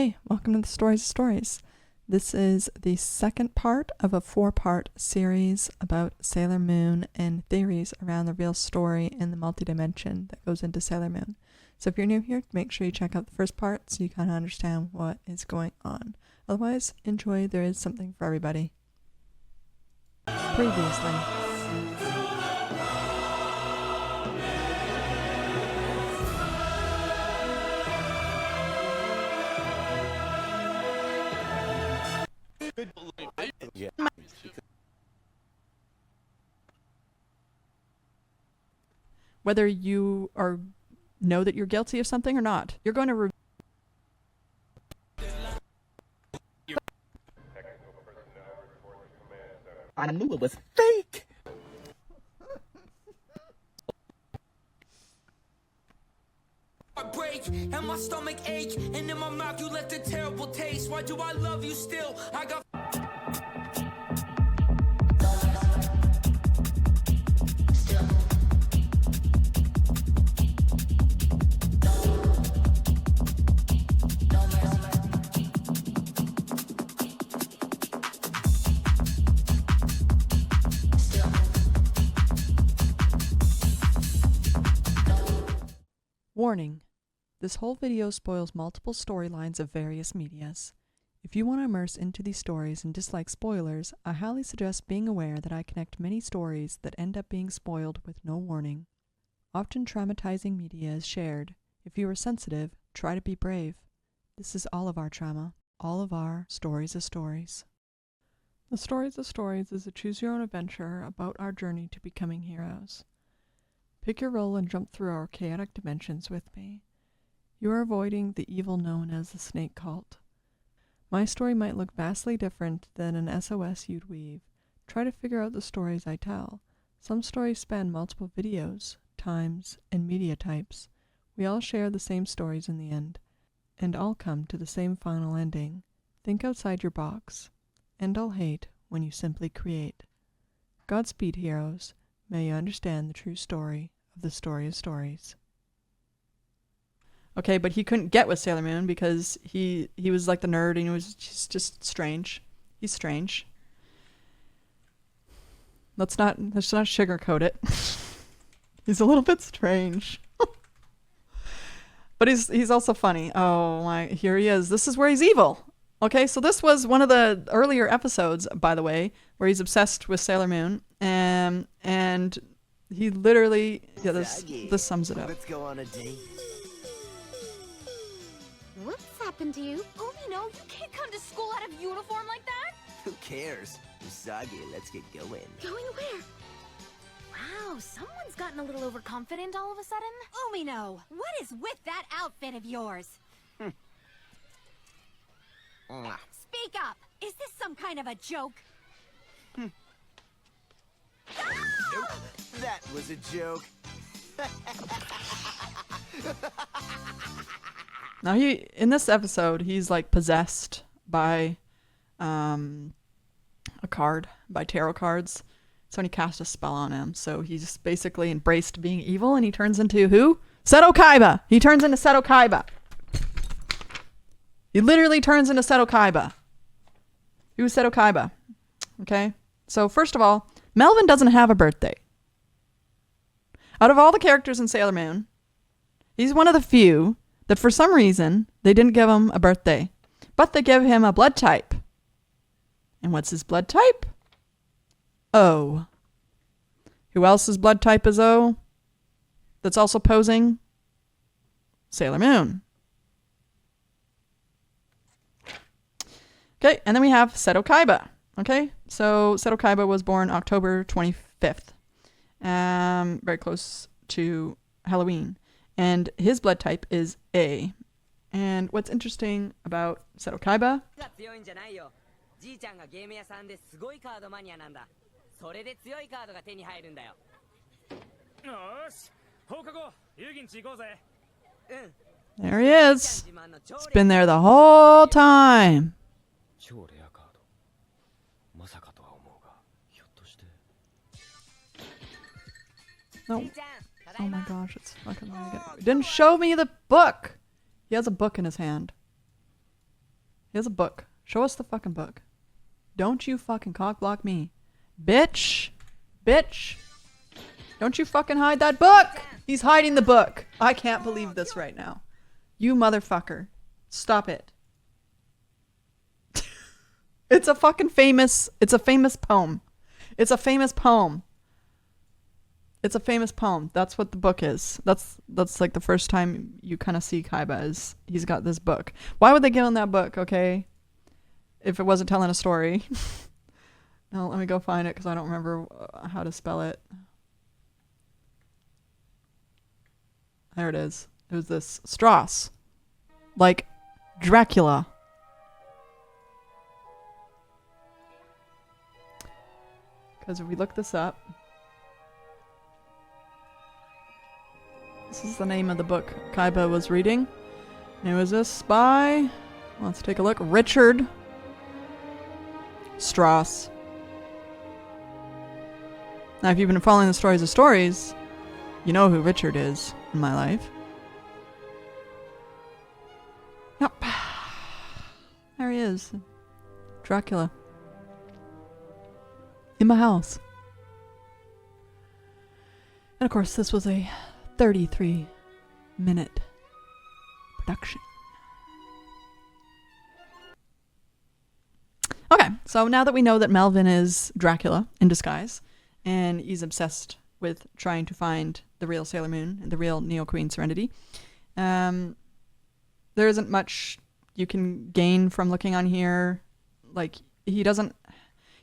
Hey, welcome to the Stories of Stories. This is the second part of a 4-part series about Sailor Moon and theories around the real story and the multi-dimension that goes into Sailor Moon. So if you're new here, make sure you check out the first part so you kind of understand what is going on. Otherwise, enjoy. There is something for everybody. Previously. Whether you know that you're guilty of something or not, you're going to I knew it was fake. I break and my stomach ache, and in my mouth you left a terrible taste. Why do I love you still? I got Warning. This whole video spoils multiple storylines of various medias. If you want to immerse into these stories and dislike spoilers, I highly suggest being aware that I connect many stories that end up being spoiled with no warning. Often traumatizing media is shared. If you are sensitive, try to be brave. This is all of our trauma, all of our stories of stories. The Stories of Stories is a choose-your-own adventure about our journey to becoming heroes. Pick your role and jump through our chaotic dimensions with me. You are avoiding the evil known as the snake cult. My story might look vastly different than an SOS you'd weave. Try to figure out the stories I tell. Some stories span multiple videos, times, and media types. We all share the same stories in the end, and all come to the same final ending. Think outside your box. End all hate when you simply create. Godspeed, heroes. May you understand the true story of the Story of Stories. Okay, but he couldn't get with Sailor Moon because he was like the nerd and he's just strange. He's strange. Let's not sugarcoat it. He's a little bit strange. But he's also funny. Oh my, here he is. This is where he's evil. Okay, so this was one of the earlier episodes, by the way, where he's obsessed with Sailor Moon, and he literally, yeah, this sums it up. Let's go on a date. What's happened to you? Oh, you know, you can't come to school out of uniform like that. Who cares? Usagi, let's get going. Going where? Wow, someone's gotten a little overconfident all of a sudden. Umino, what is with that outfit of yours? Speak up! Is this some kind of a joke? Nope, that was a joke. Now in this episode, he's like possessed by a card, by tarot cards. Somebody cast a spell on him, so he's basically embraced being evil, and he turns into who? Seto Kaiba! He turns into Seto Kaiba! He literally turns into Seto Kaiba. Who's Seto Kaiba? Okay? So first of all, Melvin doesn't have a birthday. Out of all the characters in Sailor Moon, he's one of the few that for some reason they didn't give him a birthday. But they give him a blood type. And what's his blood type? O. Who else's blood type is O? That's also posing? Sailor Moon. Okay, and then we have Seto Kaiba. Okay, so Seto Kaiba was born October 25th. Very close to Halloween. And his blood type is A. And what's interesting about Seto Kaiba? There he is. He's been there the whole time. No. Oh my gosh, it's fucking really good. It didn't show me the book. He has a book in his hand. He has a book. Show us the fucking book. Don't you fucking cock block me. Bitch. Bitch. Don't you fucking hide that book. He's hiding the book. I can't believe this right now. You motherfucker. Stop it. It's a fucking famous, it's a famous poem. It's a famous poem. It's a famous poem. That's what the book is. That's like the first time you kind of see Kaiba is he's got this book. Why would they give him that book, okay? If it wasn't telling a story. No, let me go find it because I don't remember how to spell it. There it is. It was this. Strauss. Like Dracula. Because if we look this up, this is the name of the book Kaiba was reading. And it was this by, let's take a look, Richard Strauss. Now, if you've been following the Stories of Stories, you know who Richard is in my life. Yep. There he is. Dracula. In my house. And of course, this was a 33-minute production. Okay, so now that we know that Melvin is Dracula in disguise, and he's obsessed with trying to find the real Sailor Moon and the real Neo Queen Serenity, there isn't much you can gain from looking on here. Like, he doesn't...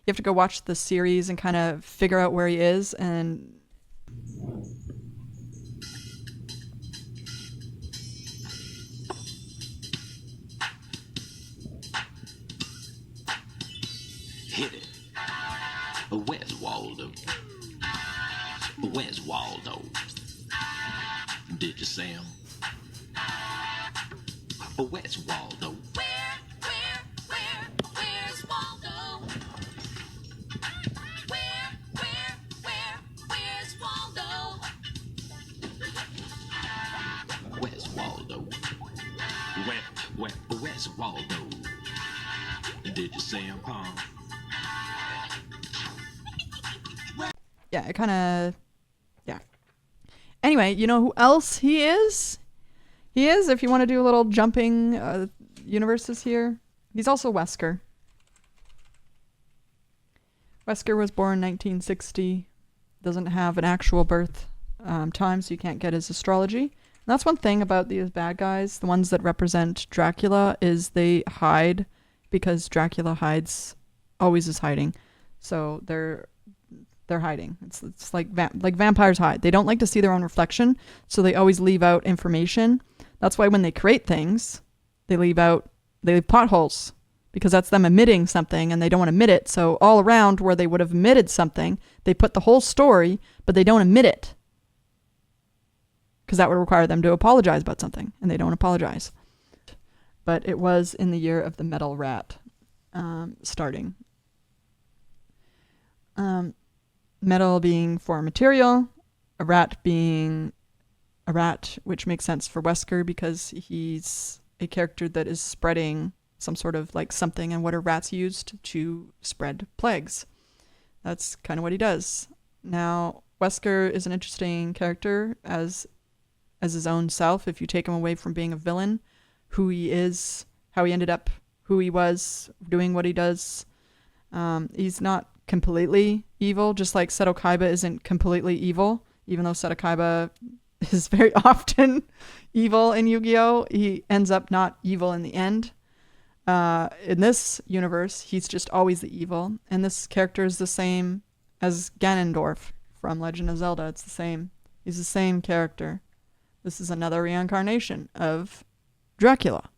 You have to go watch the series and kind of figure out where he is, and... Hit it. Where's Waldo? Where's Waldo? Did you see him? Where's Waldo? Where's Waldo? Where's Waldo? Where's Waldo? Where's Waldo? Did you see him, huh? Yeah, it kind of... Yeah. Anyway, you know who else he is? He is, if you want to do a little jumping universes here, he's also Wesker. Wesker was born in 1960. Doesn't have an actual birth time, so you can't get his astrology. And that's one thing about these bad guys, the ones that represent Dracula, is they hide because Dracula always is hiding. So they're hiding. It's like vampires hide. They don't like to see their own reflection, so they always leave out information. That's why when they create things, they leave potholes, because that's them emitting something and they don't want to emit it. So all around where they would have emitted something, they put the whole story, but they don't emit it, because that would require them to apologize about something, and they don't apologize. But it was in the year of the metal rat starting. Metal being foreign material, a rat being a rat, which makes sense for Wesker because he's a character that is spreading some sort of like something, and what are rats used to spread plagues? That's kind of what he does. Now, Wesker is an interesting character as his own self. If you take him away from being a villain, who he is, how he ended up, who he was, doing what he does, he's not completely evil, just like Seto Kaiba isn't completely evil, even though Seto Kaiba is very often evil in Yu-Gi-Oh! He ends up not evil in the end. In this universe, he's just always the evil, and this character is the same as Ganondorf from Legend of Zelda. It's the same. He's the same character. This is another reincarnation of Dracula.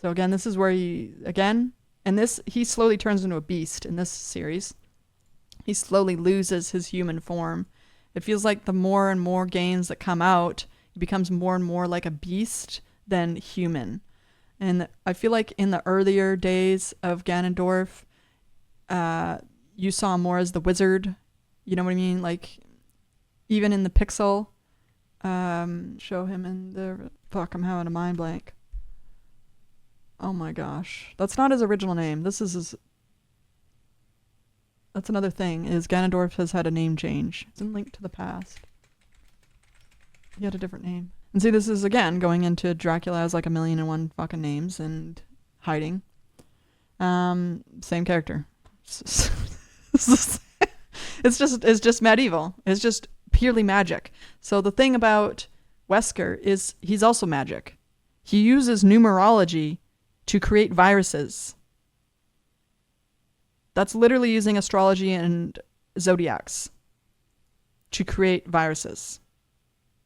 So again, this is where he slowly turns into a beast in this series. He slowly loses his human form. It feels like the more and more games that come out, he becomes more and more like a beast than human. And I feel like in the earlier days of Ganondorf, you saw him more as the wizard. You know what I mean? Like, even in the Pixel, show him in the... Fuck, I'm having a mind blank. Oh my gosh. That's not his original name. This is his... That's another thing, is Ganondorf has had a name change. It's in Link to the Past. He had a different name. And see, this is, again, going into Dracula has like 1,000,001 fucking names and hiding. Same character. It's just medieval. It's just purely magic. So the thing about Wesker is he's also magic. He uses numerology to create viruses. That's literally using astrology and zodiacs to create viruses.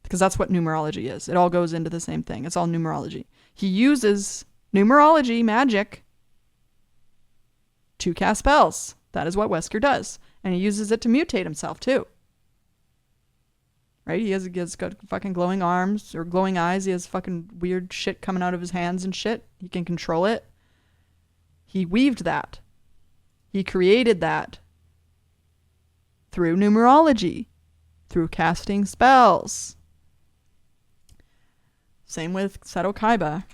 Because that's what numerology is. It all goes into the same thing. It's all numerology. He uses numerology, magic, to cast spells. That is what Wesker does. And he uses it to mutate himself, too. Right? He has got fucking glowing arms or glowing eyes. He has fucking weird shit coming out of his hands and shit. He can control it. He weaved that. He created that through numerology, through casting spells. Same with Seto Kaiba.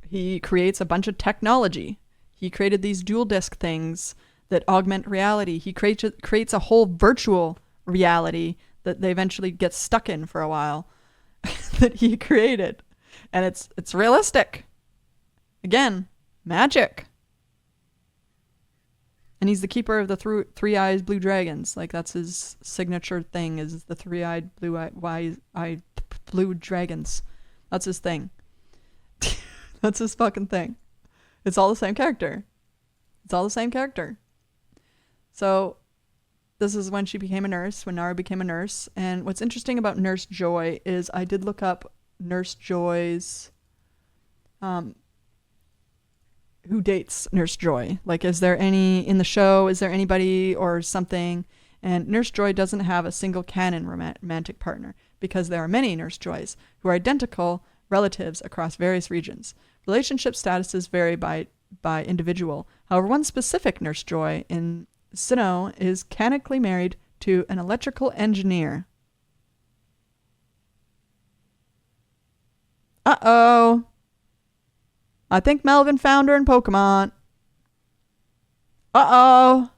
He creates a bunch of technology. He created these dual disc things that augment reality. He creates a whole virtual reality that they eventually get stuck in for a while that he created. And it's realistic. Again, magic. And he's the keeper of the three-eyed blue dragons. Like, that's his signature thing, is the three-eyed blue dragons. That's his thing. That's his fucking thing. It's all the same character. It's all the same character. So, this is when she became a nurse, when Naru became a nurse. And what's interesting about Nurse Joy is I did look up Nurse Joy's... who dates Nurse Joy? Like, is there any in the show? Is there anybody or something? And Nurse Joy doesn't have a single canon romantic partner because there are many Nurse Joys who are identical relatives across various regions. Relationship statuses vary by individual. However, one specific Nurse Joy in Sinnoh is canonically married to an electrical engineer. Uh-oh. I think Melvin found her in Pokemon. Uh-oh.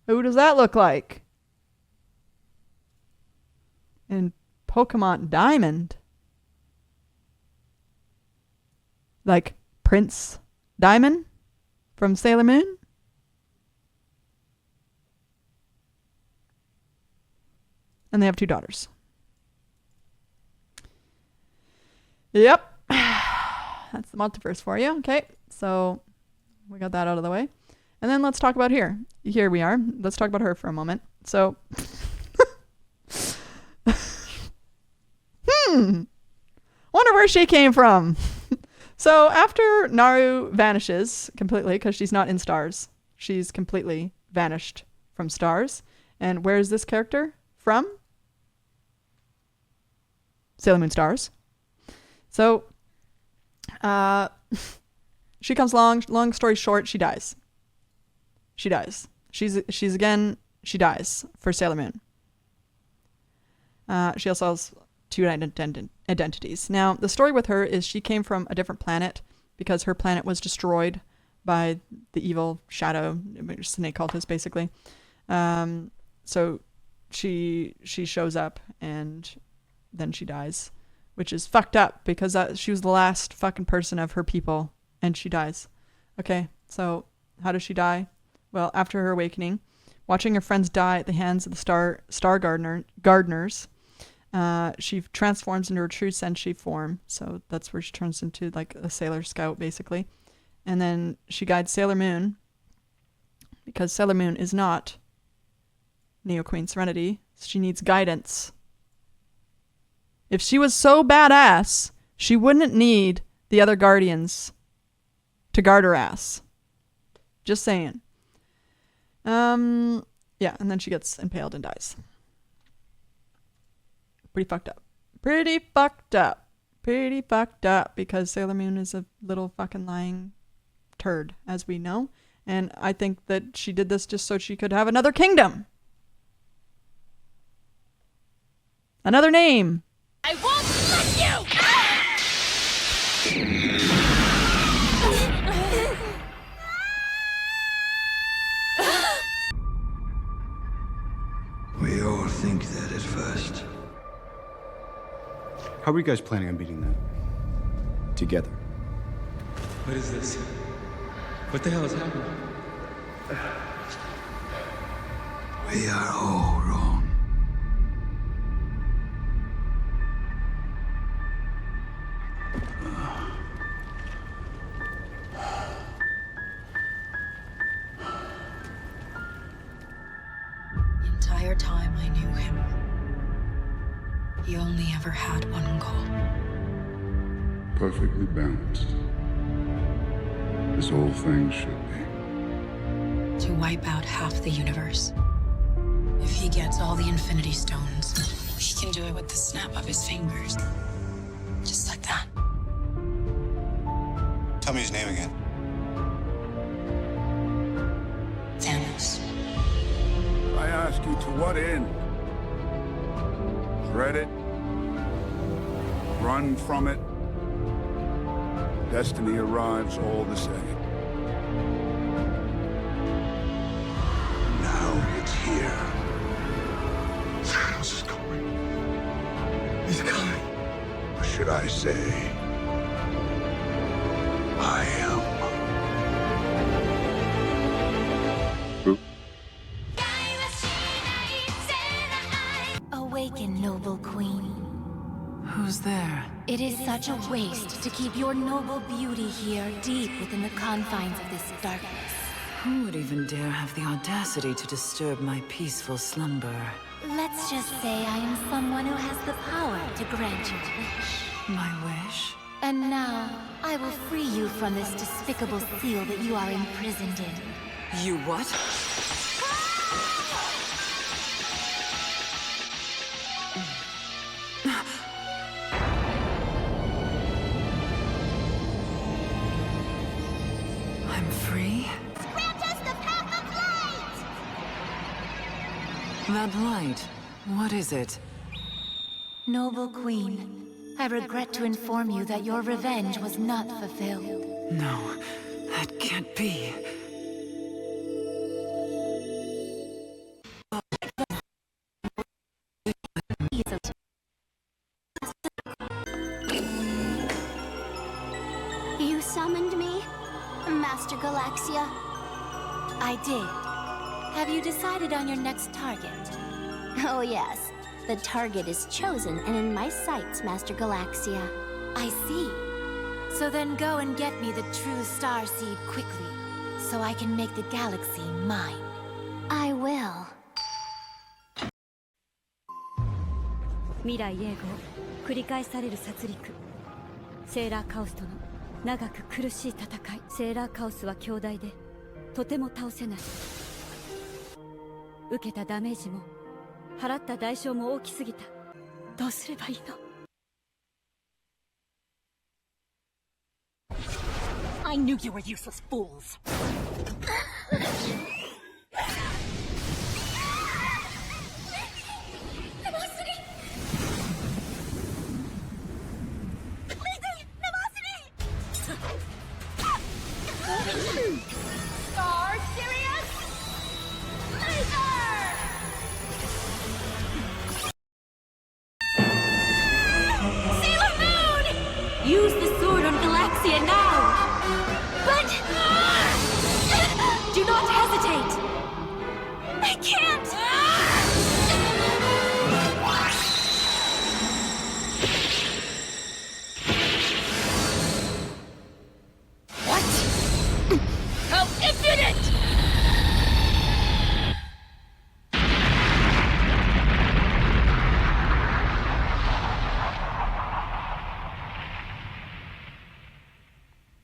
Who does that look like? In Pokemon Diamond. Like Prince Diamond from Sailor Moon? And they have 2 daughters. Yep. That's the multiverse for you. Okay. So we got that out of the way. And then let's talk about here. Here we are. Let's talk about her for a moment. So, wonder where she came from. So after Naru vanishes completely, because she's not in stars, she's completely vanished from stars. And where is this character from? Sailor Moon Stars. So, she comes along. Long story short, she dies. She dies. She dies for Sailor Moon. She also has 2 identities. Now, the story with her is she came from a different planet because her planet was destroyed by the evil shadow, snake cultist, basically. So she shows up and then she dies, which is fucked up because she was the last fucking person of her people and she dies. Okay, so how does she die? Well, after her awakening, watching her friends die at the hands of the star gardeners, she transforms into her true Senshi form. So that's where she turns into like a Sailor Scout, basically. And then she guides Sailor Moon because Sailor Moon is not Neo Queen Serenity. She needs guidance. If she was so badass, she wouldn't need the other guardians to guard her ass. Just saying. Yeah, and then she gets impaled and dies. Pretty fucked up. Pretty fucked up. Pretty fucked up because Sailor Moon is a little fucking lying turd, as we know. And I think that she did this just so she could have another kingdom. Another name. it first. How are you guys planning on beating that? Together. What is this? What the hell is happening? We are all wrong. The entire time I knew him, he only ever had one goal. Perfectly balanced. As all things should be. To wipe out half the universe. If he gets all the Infinity Stones, he can do it with the snap of his fingers. Just like that. Tell me his name again. Thanos. I ask you, to what end? Dread it? Run from it? Destiny arrives all the same. Now it's here. Thanos is coming. He's coming. Or should I say, I am. Awaken, noble queen. Who's there? It is such a waste to keep your noble beauty here deep within the confines of this darkness. Who would even dare have the audacity to disturb my peaceful slumber? Let's just say I am someone who has the power to grant your wish. My wish? And now, I will free you from this despicable seal that you are imprisoned in. You what? I'm free? Grant us the path of light! That light, what is it? Noble queen, I regret to inform you that your revenge was not fulfilled. No, that can't be. You summoned me, Master Galaxia? I did. Have you decided on your next target? Oh yes. The target is chosen and in my sights, Master Galaxia. I see. So then go and get me the true star seed quickly, so I can make the galaxy mine. I will. 未来永劫繰り返される殺戮セーラーカオスとの長く苦しい戦いセーラーカオスは強大でとても倒せない受けたダメージも払った代償も大きすぎたどうすればいいの I knew you were useless fools. Star Sirius? Laser! Sailor Moon! Use the sword on Galaxia now! But... do not hesitate! I can't! What? How impudent!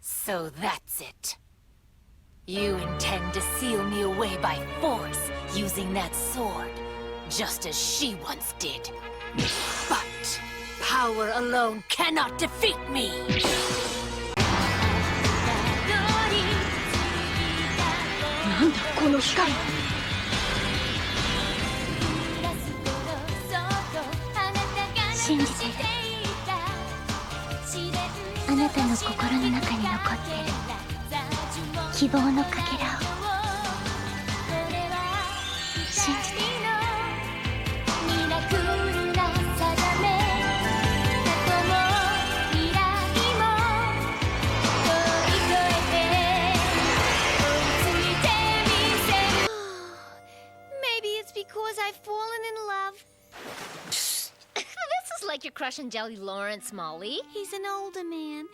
So that's it. You intend to seal me away by force using that sword, just as she once did. But power alone cannot defeat me! なんだこの光信じてるあなたの心の中に残ってる希望のかけらを信じてる like your crush on Jelly Lawrence, Molly? He's an older man.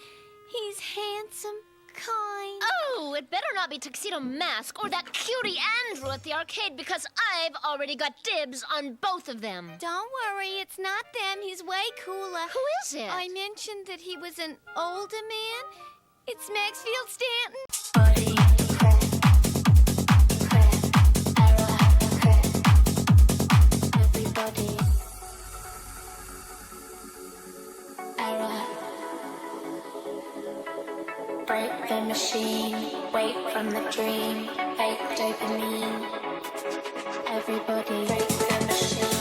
He's handsome, kind. Oh, it better not be Tuxedo Mask or that cutie Andrew at the arcade because I've already got dibs on both of them. Don't worry, it's not them. He's way cooler. Who is it? I mentioned that he was an older man. It's Maxfield Stanton. Everybody. Break the machine, wake from the dream, fake dopamine. Everybody break the machine,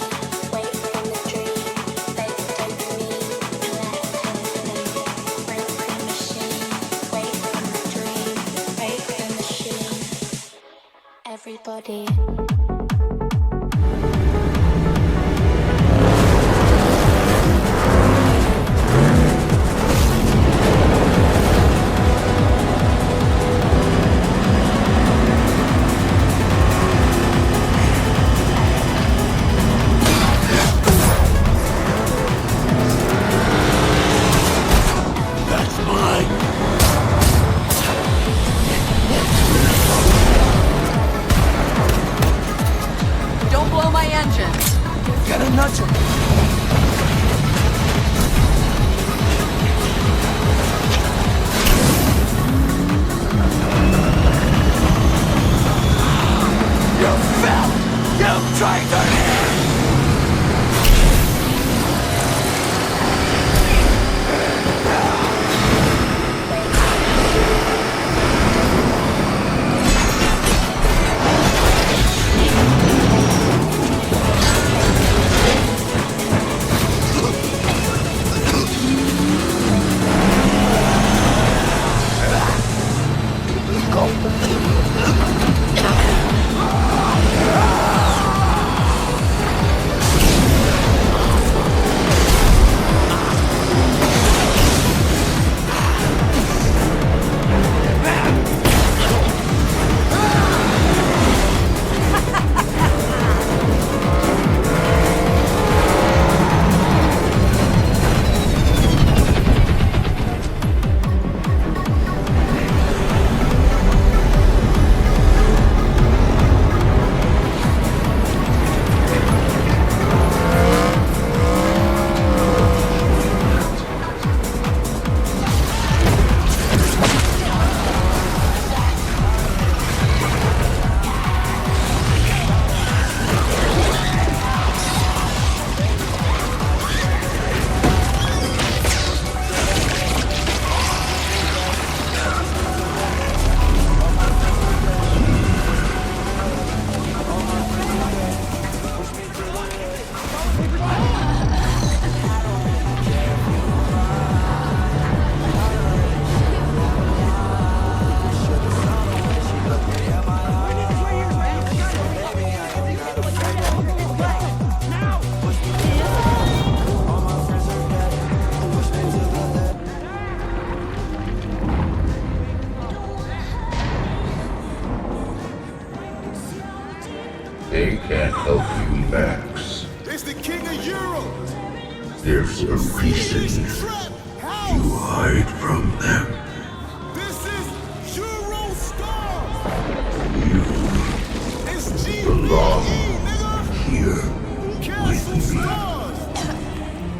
wake from the dream, fake dopamine. Break the machine, wake from the dream, fake the machine. Everybody. Don't blow my engines. Gotta nudge him. You fell! You traitor! They can't help you, Max. It's the king of Europe. There's a reason you hide from them. This is Eurostar. It's Belong here Castle with me. Stars.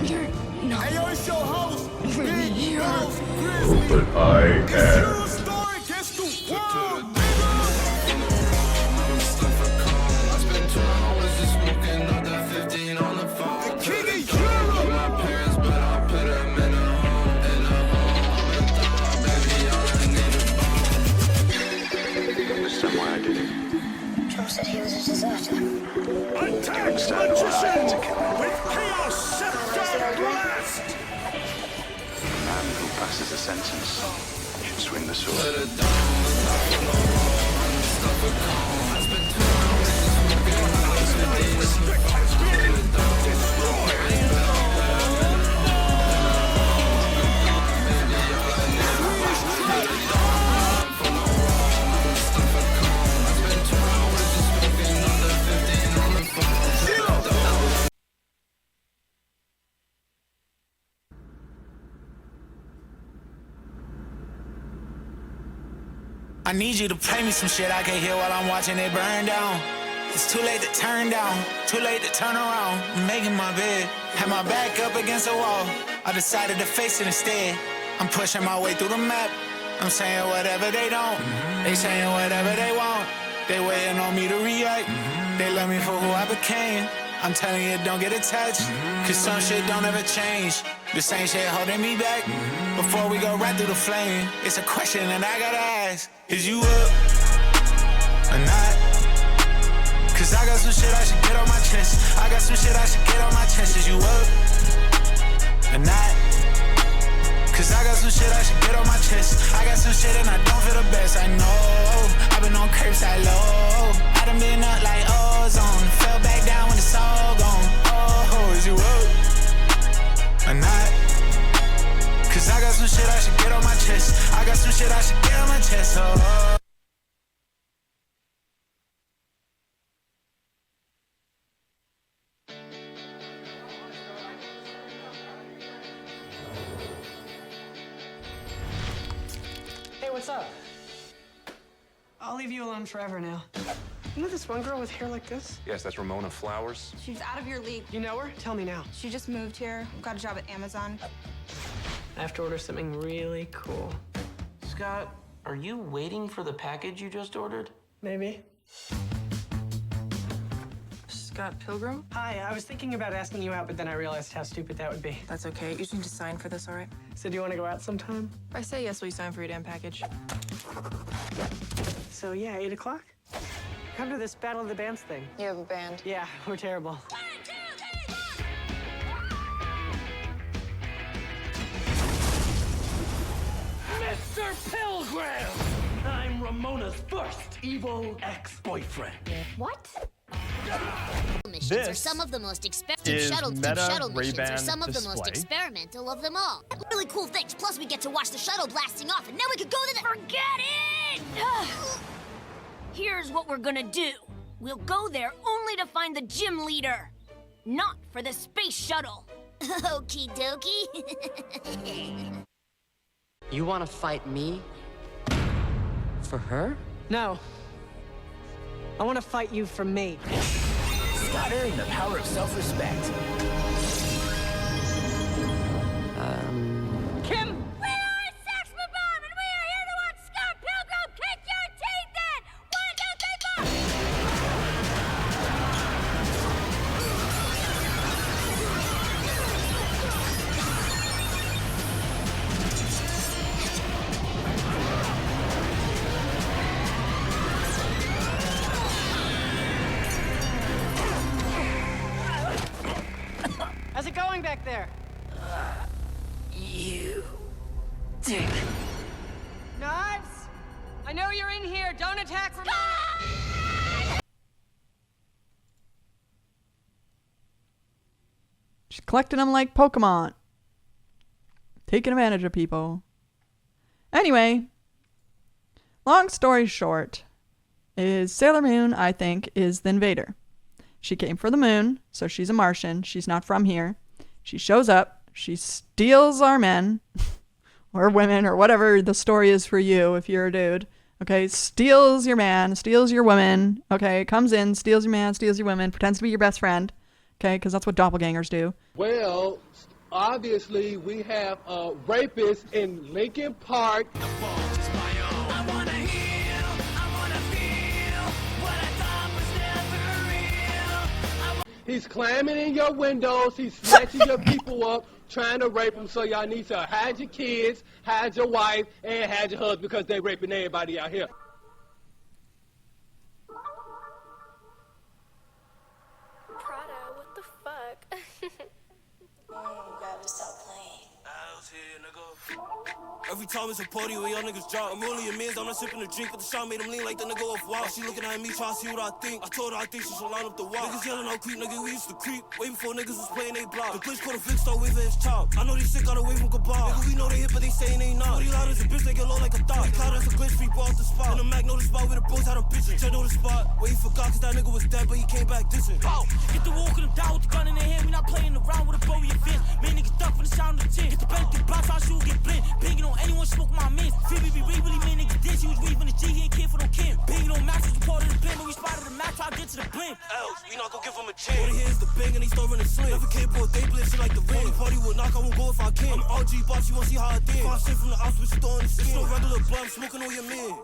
You're not Hey, yo, it's your host, really Big here. House Grizzly. But I It's am. Eurostar against the world, nigga. The king of Europe. Understand why I did it. Joe said he was a deserter. Attack magician with chaos scepter blast. The man who passes the sentence should swing the sword. Respect has been destroyed. I need you to play me some shit I can hear while I'm watching it burn down. It's too late to turn down, too late to turn around. I'm making my bed, had my back up against the wall. I decided to face it instead. I'm pushing my way through the map. I'm saying whatever they don't. They saying whatever they want. They waiting on me to react. They love me for who I became. I'm telling you, don't get attached. Cause some shit don't ever change. The same shit holding me back. Before we go right through the flame, it's a question that I gotta ask. Is you up or not? Cause I got some shit I should get on my chest. I got some shit I should get on my chest. Is you up or not? Cause I got some shit I should get on my chest. I got some shit and I don't feel the best. I know I've been on curbside low. I done been up like ozone. Fell back down when it's all gone. Oh, is you up or not? Cause I got some shit I should get on my chest. I got some shit I should get on my chest. Oh. What's up? I'll leave you alone forever now. You know this one girl with hair like this? Yes, that's Ramona Flowers. She's out of your league. You know her? Tell me now. She just moved here, got a job at Amazon. I have to order something really cool. Scott, are you waiting for the package you just ordered? Maybe. Scott Pilgrim? Hi, I was thinking about asking you out, but then I realized how stupid that would be. That's okay. You just need to sign for this, all right? So do you want to go out sometime? If I say yes, will you sign for your damn package? So yeah, 8 o'clock? Come to this Battle of the Bands thing. You have a band? Yeah, we're terrible. 1, 2, 3, Mr. Pilgrim! I'm Ramona's first evil ex-boyfriend. What? Missions are some of the most experimental missions are some of the most experimental of them all. Really cool things. Plus, we get to watch the shuttle blasting off, and then we could go to the. Forget it! Here's what we're gonna do. We'll go there only to find the gym leader, not for the space shuttle. Okie dokie. You want to fight me? For her? No. I want to fight you for me. Scott earned the power of self-respect. Kim! We are Saxman Bomb, and we are here to watch Scott Pilgrim kick your teeth in! 1, 2, 3, 4! How's it going back there? You dick. Knives! I know you're in here. Don't attack Ramona. She's collecting them like Pokemon. Taking advantage of people. Anyway, long story short, is Sailor Moon, I think, is the invader. She came for the moon, so she's a Martian. She's not from here. She shows up. She steals our men or women or whatever the story is for you if you're a dude. Okay, steals your man, steals your woman. Okay, comes in, steals your man, steals your women, pretends to be your best friend. Okay, because that's what doppelgangers do. Well, obviously we have a rapist in Lincoln Park. He's climbing in your windows, he's snatching your people up, trying to rape them, so y'all need to hide your kids, hide your wife, and hide your husband because they raping everybody out here. Prada, what the fuck? Oh, gotta stop playing. Every time it's a party where y'all niggas drop, I'm only a man's, I'm not sipping a drink, but the shot made him lean like the nigga off wild. She looking at me, trying to see what I think. I told her I think she should line up the wall. Niggas yelling out creep, nigga, we used to creep. Way before niggas was playing they block. The glitch caught a flick, start waving his chop. I know these sick got away from Cabal. Nigga, we know they hit, but they saying they not. Booty loud as a bitch, they get low like a thought. Cloud as a glitch, people off the spot. And the Mac know the spot where the bros had a bitch. Check know the spot where he forgot, cause that nigga was dead, but he came back dissing. Get the walk in the down with the gun in their hand. We not playing around with a bowie event. Man, niggas duck for the sound of the chin. Get the bank, get blocks, our shoe get blind. Banging on anyone, smoke my mins. Phoebe be really man, niggas did. She was weaving the G, he back, I won't go if I can. I'm OG boss, you won't see how I did. Far shit from the house, but you throwing the skin. It's no regular blood, I'm smoking on your man.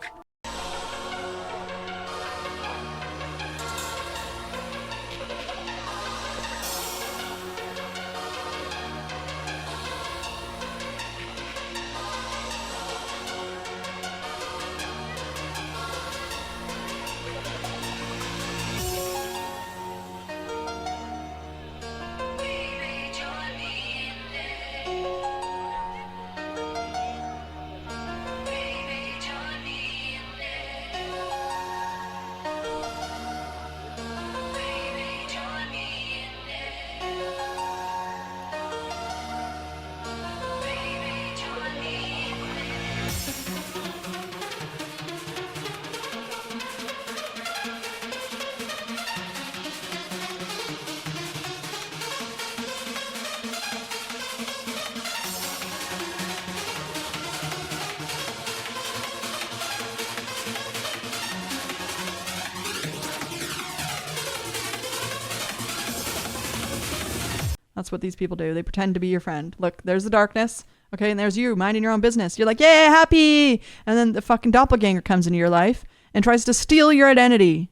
That's what these people do. They pretend to be your friend. Look, there's the darkness. Okay, and there's you minding your own business. You're like, yeah, happy. And then the fucking doppelganger comes into your life and tries to steal your identity.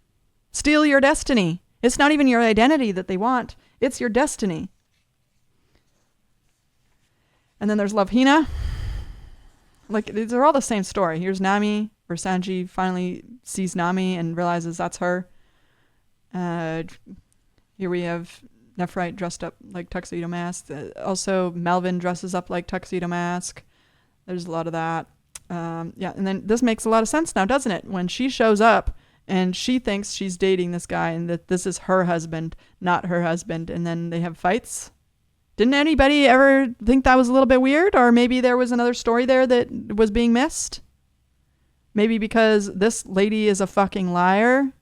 Steal your destiny. It's not even your identity that they want. It's your destiny. And then there's Love Hina. Like, these are all the same story. Here's Nami, where Sanji finally sees Nami and realizes that's her. Here we have Nephrite dressed up like Tuxedo Mask. Also, Melvin dresses up like Tuxedo Mask. There's a lot of that. Yeah, and then this makes a lot of sense now, doesn't it? When she shows up and she thinks she's dating this guy and that this is her husband, not her husband, and then they have fights. Didn't anybody ever think that was a little bit weird? Or maybe there was another story there that was being missed? Maybe because this lady is a fucking liar?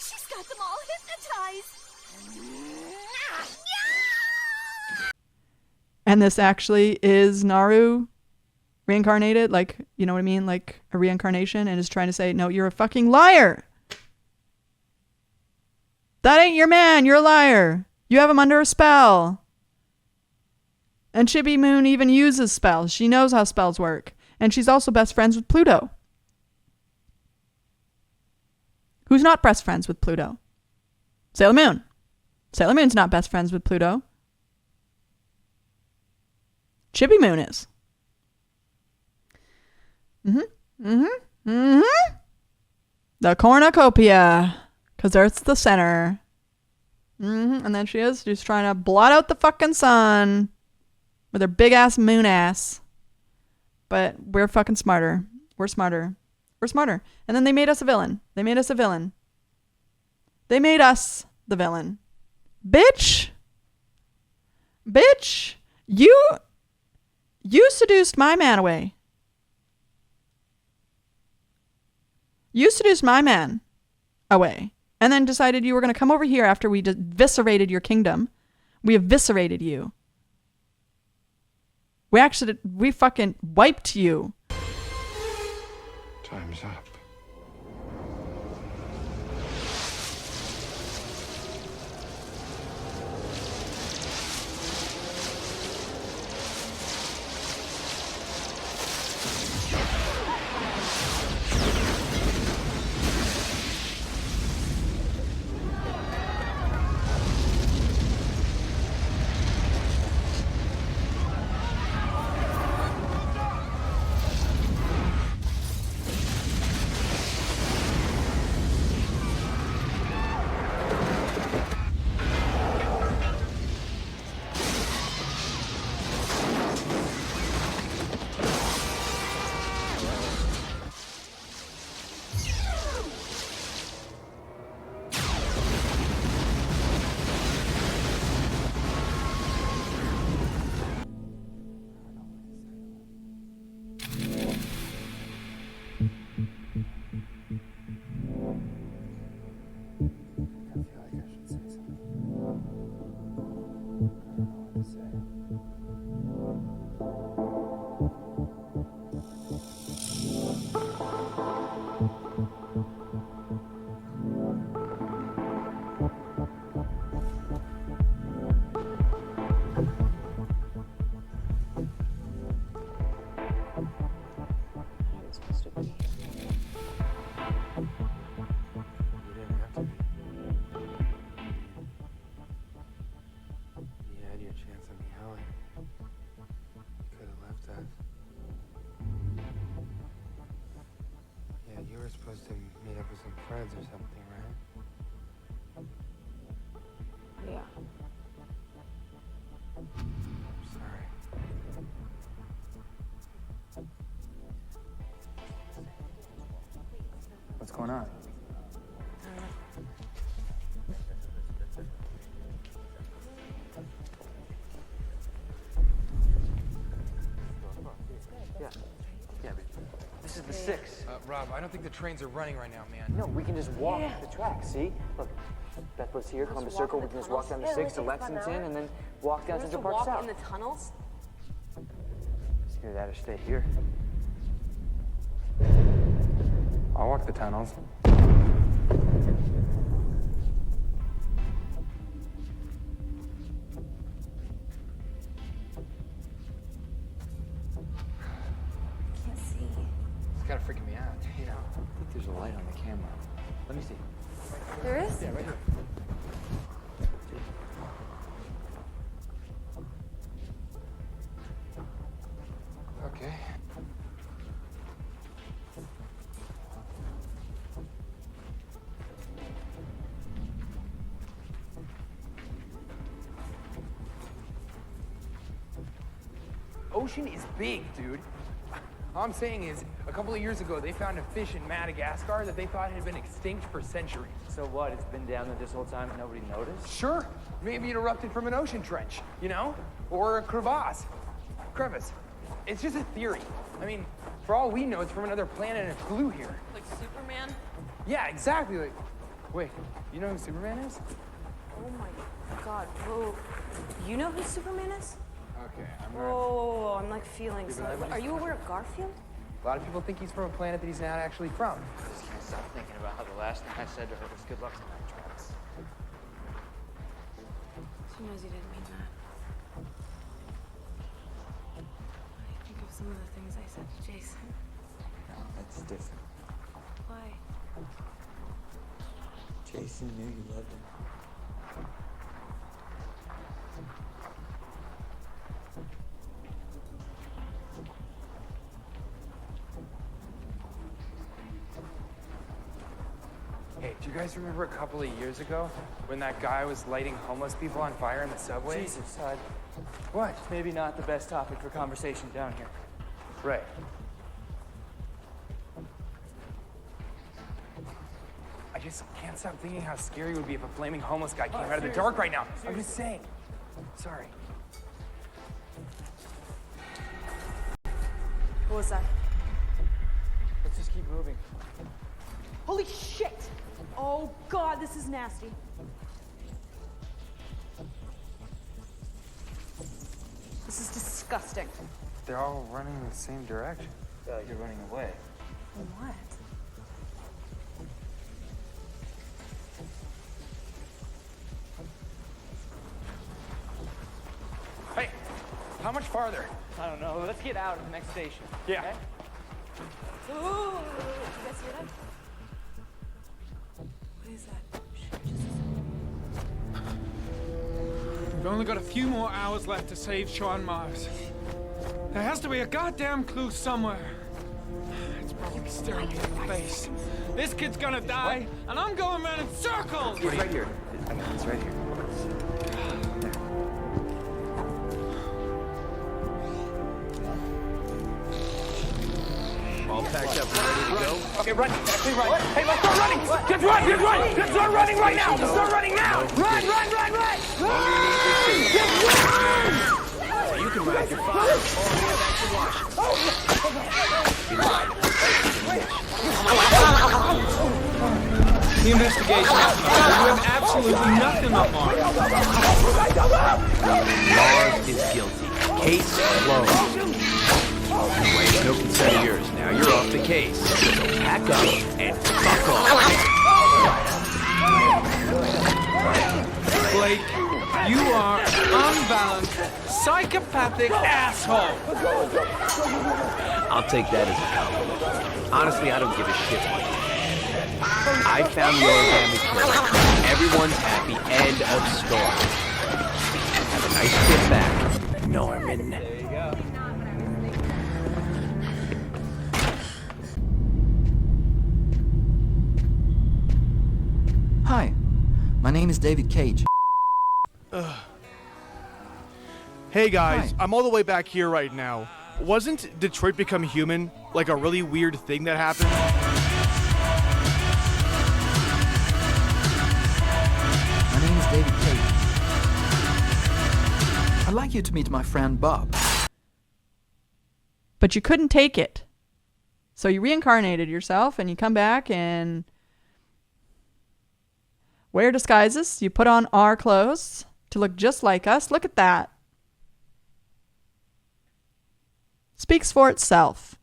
She's got them all hypnotized. And this actually is Naru reincarnated, like, you know what I mean? Like a reincarnation, and is trying to say, no, you're a fucking liar. That ain't your man. You're a liar. You have him under a spell. And Chibi Moon even uses spells. She knows how spells work. And she's also best friends with Pluto. Who's not best friends with Pluto? Sailor Moon. Sailor Moon's not best friends with Pluto. Chibi Moon is. The cornucopia. Because Earth's the center. And then she's trying to blot out the fucking sun with her big ass moon ass. But we're fucking smarter. We're smarter. We're smarter. And then they made us a villain. They made us a villain. They made us the villain. Bitch. Bitch. You seduced my man away. You seduced my man away. And then decided you were going to come over here after we eviscerated your kingdom. We eviscerated you. We fucking wiped you. Time's up. were supposed to meet up with some friends or something, right? Yeah. Sorry. What's going on? Yeah, this is the 6. Rob, I don't think the trains are running right now, man. No, we can just walk the track, see? Look, Beth lives here, Columbus Circle, we can just walk down the 6 to Lexington and then walk down Central Park South. In the tunnels? It's either that or stay here. I'll walk the tunnels. It's kind of freaking me out, you know. I think there's a light on the camera. Let me see. There is? Yeah, right here. Okay. Ocean is big, dude. All I'm saying is, a couple of years ago, they found a fish in Madagascar that they thought had been extinct for centuries. So what? It's been down there this whole time and nobody noticed? Sure. Maybe it erupted from an ocean trench, you know? Or a crevasse. It's just a theory. I mean, for all we know, it's from another planet and it flew here. Like Superman? Yeah, exactly. Like, wait, you know who Superman is? Oh my god, whoa. You know who Superman is? Okay, I'm Whoa, I'm like feeling so. Are you aware of Garfield? A lot of people think he's from a planet that he's not actually from. I just can't stop thinking about how the last thing I said to her was good luck tonight, Travis. She knows you didn't mean that. I think of some of the things I said to Jason. No, that's different. Why? Jason knew you loved him. Hey, do you guys remember a couple of years ago when that guy was lighting homeless people on fire in the subway? Jesus, Todd. What? Maybe not the best topic for conversation down here. Right. I just can't stop thinking how scary it would be if a flaming homeless guy came out of the dark right now. I'm just saying. Sorry. What was that? Let's just keep moving. Holy shit! Oh god, this is nasty. This is disgusting. They're all running in the same direction. You're running away. From what? Hey, how much farther? I don't know. Let's get out at the next station. Yeah. Okay? Ooh, did you guys hear that? What is that? We've only got a few more hours left to save Sean Mars. There has to be a goddamn clue somewhere. It's probably staring me in the face. This kid's gonna die, and I'm going around in circles! It's right here. It's right here. All packed up and ready to go? Okay, run. Actually, run. Hey, let's start running. Just run. Let's start running right now. Let's start running now. Run. Just run. You can ride your father all the way back to Washington. The investigation is you have absolutely nothing on Mars. Mars is guilty. Case closed. Wait, no consent of yours now. You're off the case. So pack up and fuck off. Blake, you are unbalanced, psychopathic asshole. I'll take that as a compliment. Honestly, I don't give a shit what you think. I found the origami crate. Everyone's happy. End of story. Have a nice trip back, Norman. There you go. name is David Cage. Hey guys, Hi. I'm all the way back here right now. Wasn't Detroit Become Human like a really weird thing that happened? My name is David Cage. I'd like you to meet my friend Bob. But you couldn't take it. So you reincarnated yourself and you come back and wear disguises. You put on our clothes to look just like us. Look at that. Speaks for itself.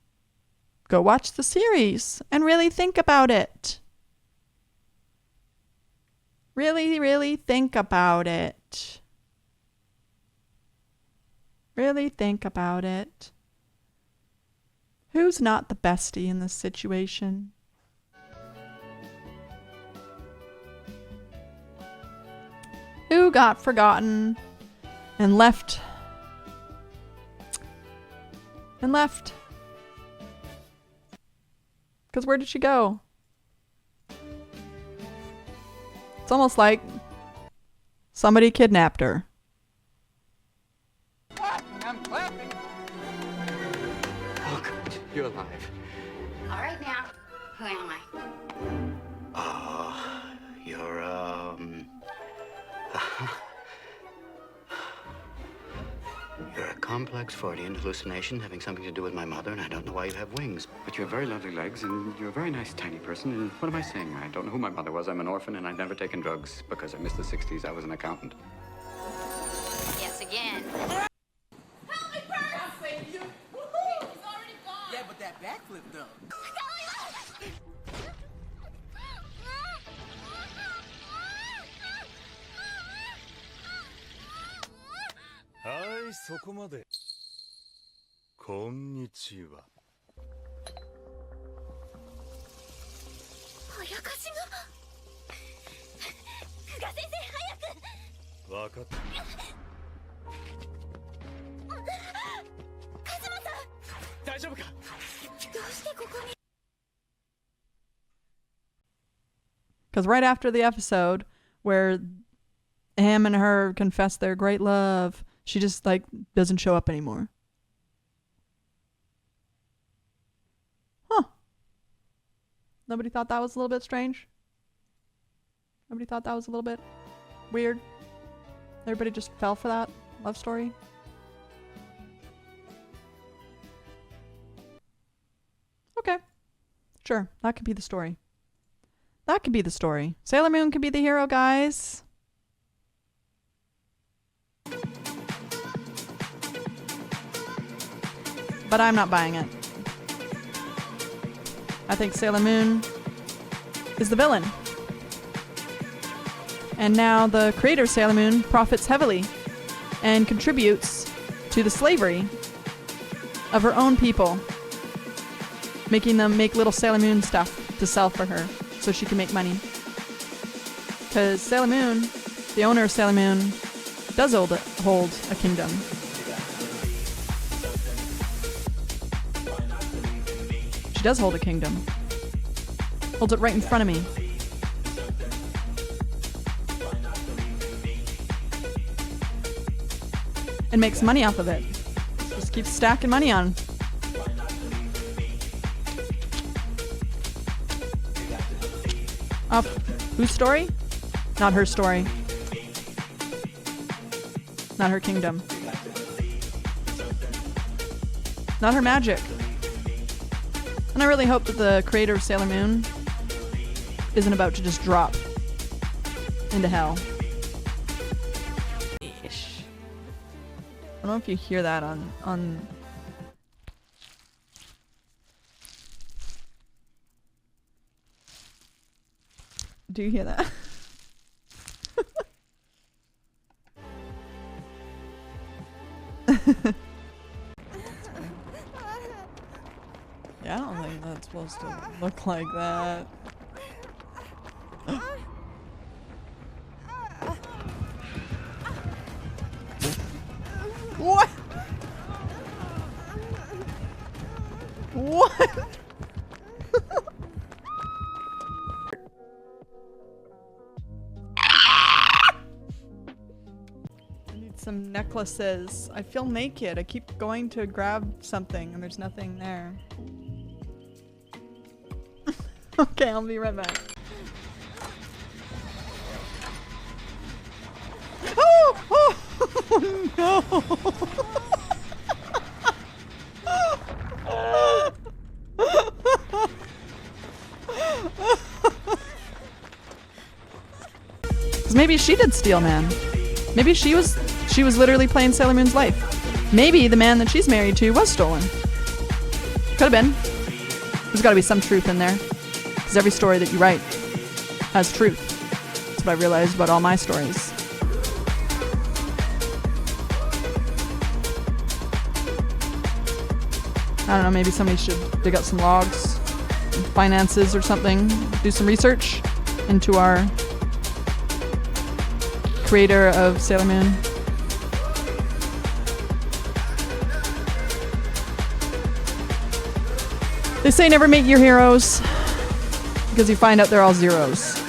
Go watch the series and really think about it. Really, really think about it. Really think about it. Who's not the bestie in this situation? Who got forgotten and left? And left. Because where did she go? It's almost like somebody kidnapped her. I'm clapping. Oh, good. You're alive. All right now, who am I? You're, You're a complex Freudian hallucination having something to do with my mother, and I don't know why you have wings. But you have very lovely legs, and you're a very nice tiny person, and what am I saying? I don't know who my mother was. I'm an orphan, and I've never taken drugs because I missed the 60s. I was an accountant. Yes, again. Yeah, but that backflip though. Hi, そこまで。こんにちは。あやかしが。久我先生、早く。わかった。カズマさん。大丈夫か。どうしてここに。Because right after the episode where him and her confess their great love, she just like doesn't show up anymore. Huh. Nobody thought that was a little bit strange? Nobody thought that was a little bit weird? Everybody just fell for that love story? Okay. Sure, that could be the story. That could be the story. Sailor Moon could be the hero, guys. But I'm not buying it. I think Sailor Moon is the villain. And now the creator of Sailor Moon profits heavily and contributes to the slavery of her own people, making them make little Sailor Moon stuff to sell for her so she can make money. Because Sailor Moon, the owner of Sailor Moon, does hold a kingdom. She does hold a kingdom. Holds it right in front of me. And makes money off of it. Just keeps stacking money on. Off whose story? Not her story. Not her kingdom. Not her magic. And I really hope that the creator of Sailor Moon isn't about to just drop into hell. Ish. I don't know if you hear that on Do you hear that? Yeah, I don't think that's supposed to look like that. What? What? some necklaces. I feel naked. I keep going to grab something and there's nothing there. Okay, I'll be right back. Oh! Oh! No! Maybe she did steal man. Maybe she was literally playing Sailor Moon's life. Maybe the man that she's married to was stolen. Could have been. There's got to be some truth in there. Because every story that you write has truth. That's what I realized about all my stories. I don't know, maybe somebody should dig up some logs, finances or something, do some research into our creator of Sailor Moon. They say never meet your heroes because you find out they're all zeros.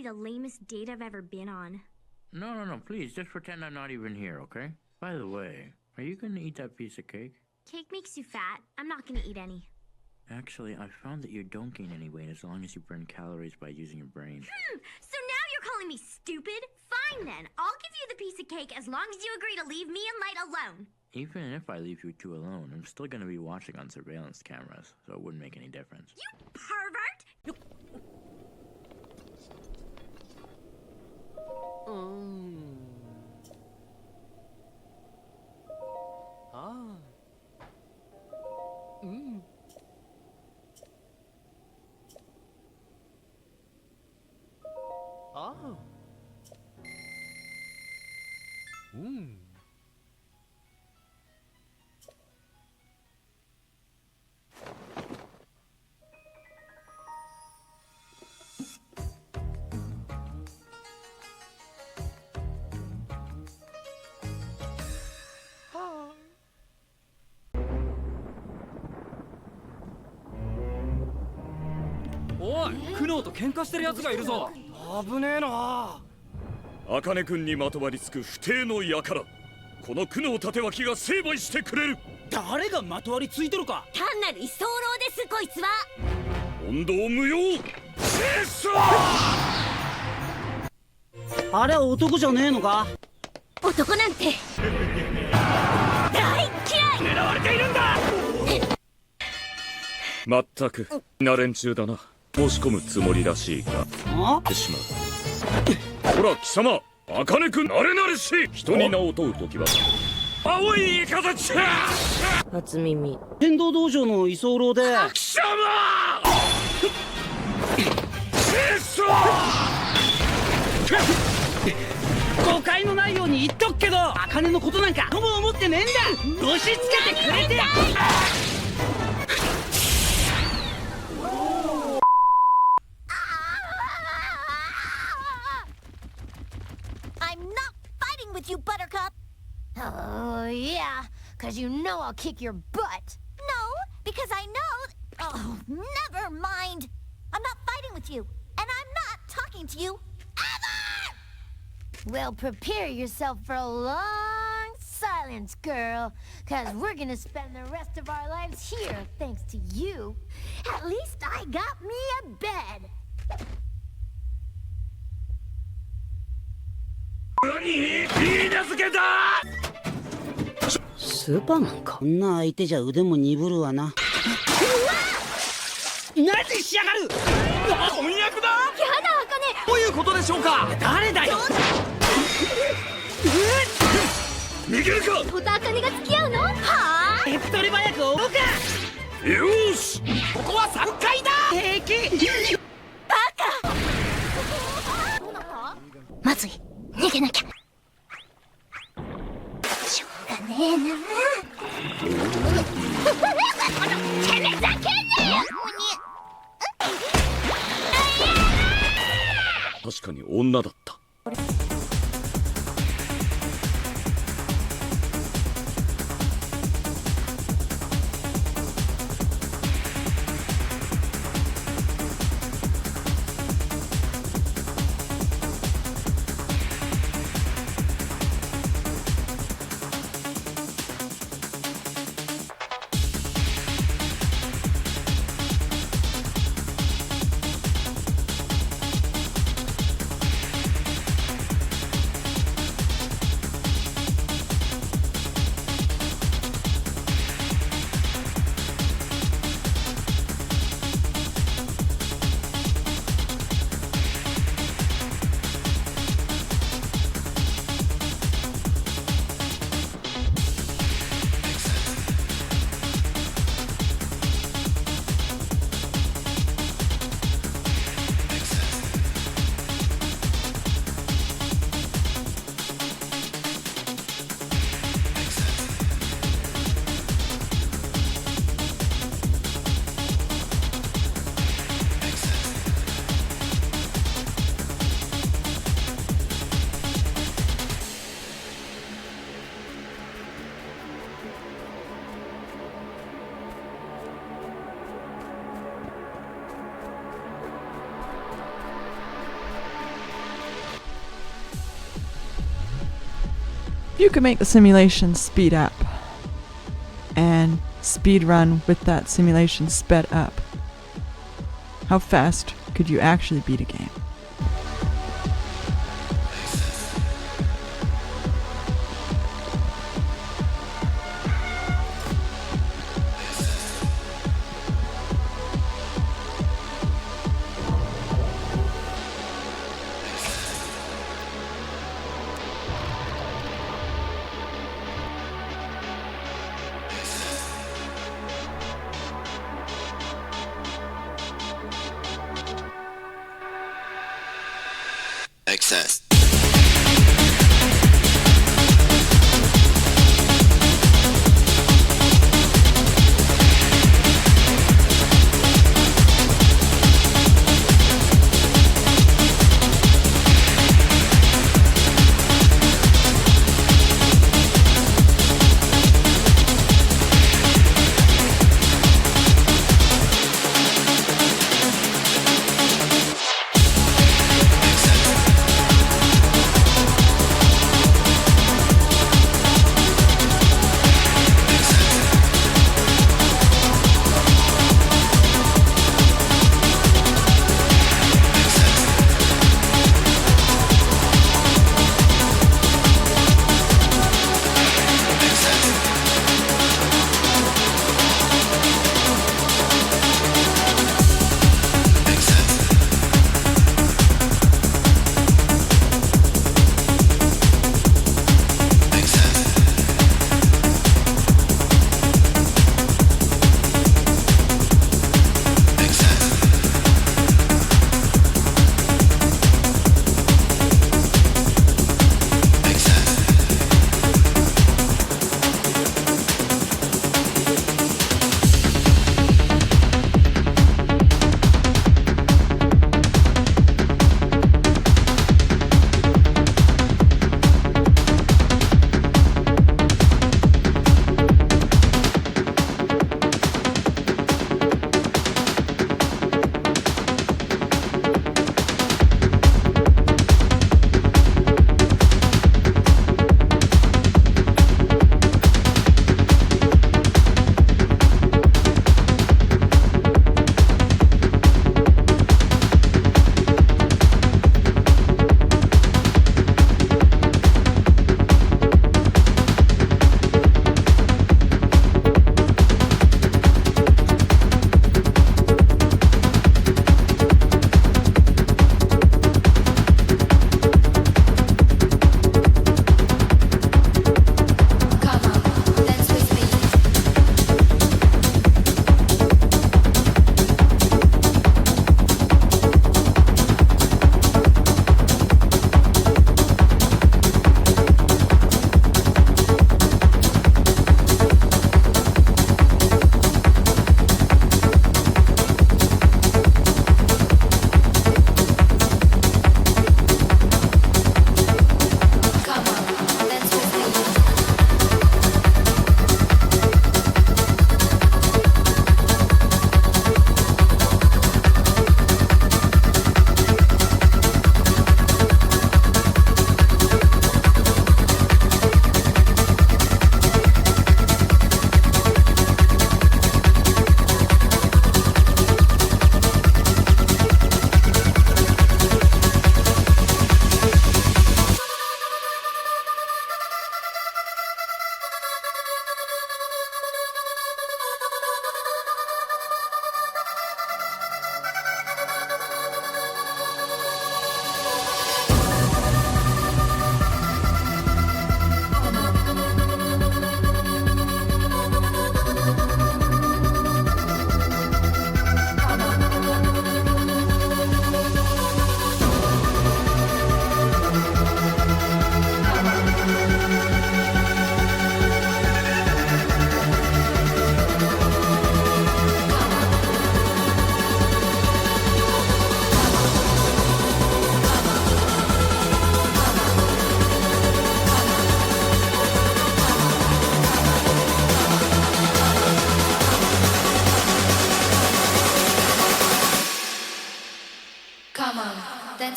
The lamest date I've ever been on. No, please, just pretend I'm not even here, okay? By the way, are you gonna eat that piece of cake? Cake makes you fat. I'm not gonna eat any. Actually, I found that you don't gain any weight as long as you burn calories by using your brain. So now you're calling me stupid? Fine then, I'll give you the piece of cake as long as you agree to leave me and Light alone. Even if I leave you two alone, I'm still gonna be watching on surveillance cameras, so it wouldn't make any difference. You pervert! い、苦悩と喧嘩してる奴がいるぞ。危ねえな。茜君にまとわりつく不定の輩、この苦悩立脇が成敗してくれる。誰がまとわりついてるか。単なる居候ですこいつは。問答無用。あれは男じゃねえのか。男なんて大嫌い。狙われているんだ。まったくな連中だな。申し込むつもりらしいがってしまう。ほら貴様、茜君慣れ慣れしい。人に名を問うときは青いイカザチ初耳。天道道場の居候で。貴様誤解のないように言っとくけど、茜のことなんかとも思ってねえんだ。押し付けてくれてや。I'm not fighting with you, Buttercup. Oh, yeah, because you know I'll kick your butt. No, because I know... Oh, never mind. I'm not fighting with you, and I'm not talking to you ever! Well, prepare yourself for a long silence, girl, because we're gonna spend the rest of our lives here, thanks to you. At least I got me a bed. スーパーマンか。こんな相手じゃ腕も鈍るわな。なぜしやがる。翻訳だ。やだ茜。どういうことでしょうか。誰だよ。逃げるか。また茜が付き合うの。はあ。手っ取り早く追うか。よーし、ここは3階だ。平気。バカ。まずい、逃げなきゃ。しょうがねえな。てめざけんなよ。確かに女だった。You could make the simulation speed up and speed run with that simulation sped up. How fast could you actually beat a game?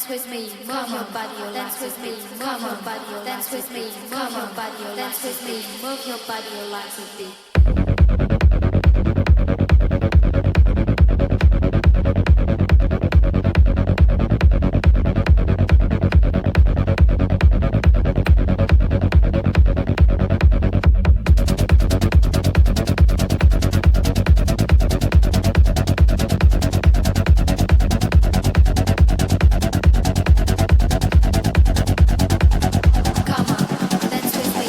dance with me, move your body, dance with me, move your body, dance with me, move your body, dance with me, move your body, like a beat. Come on, dance with me.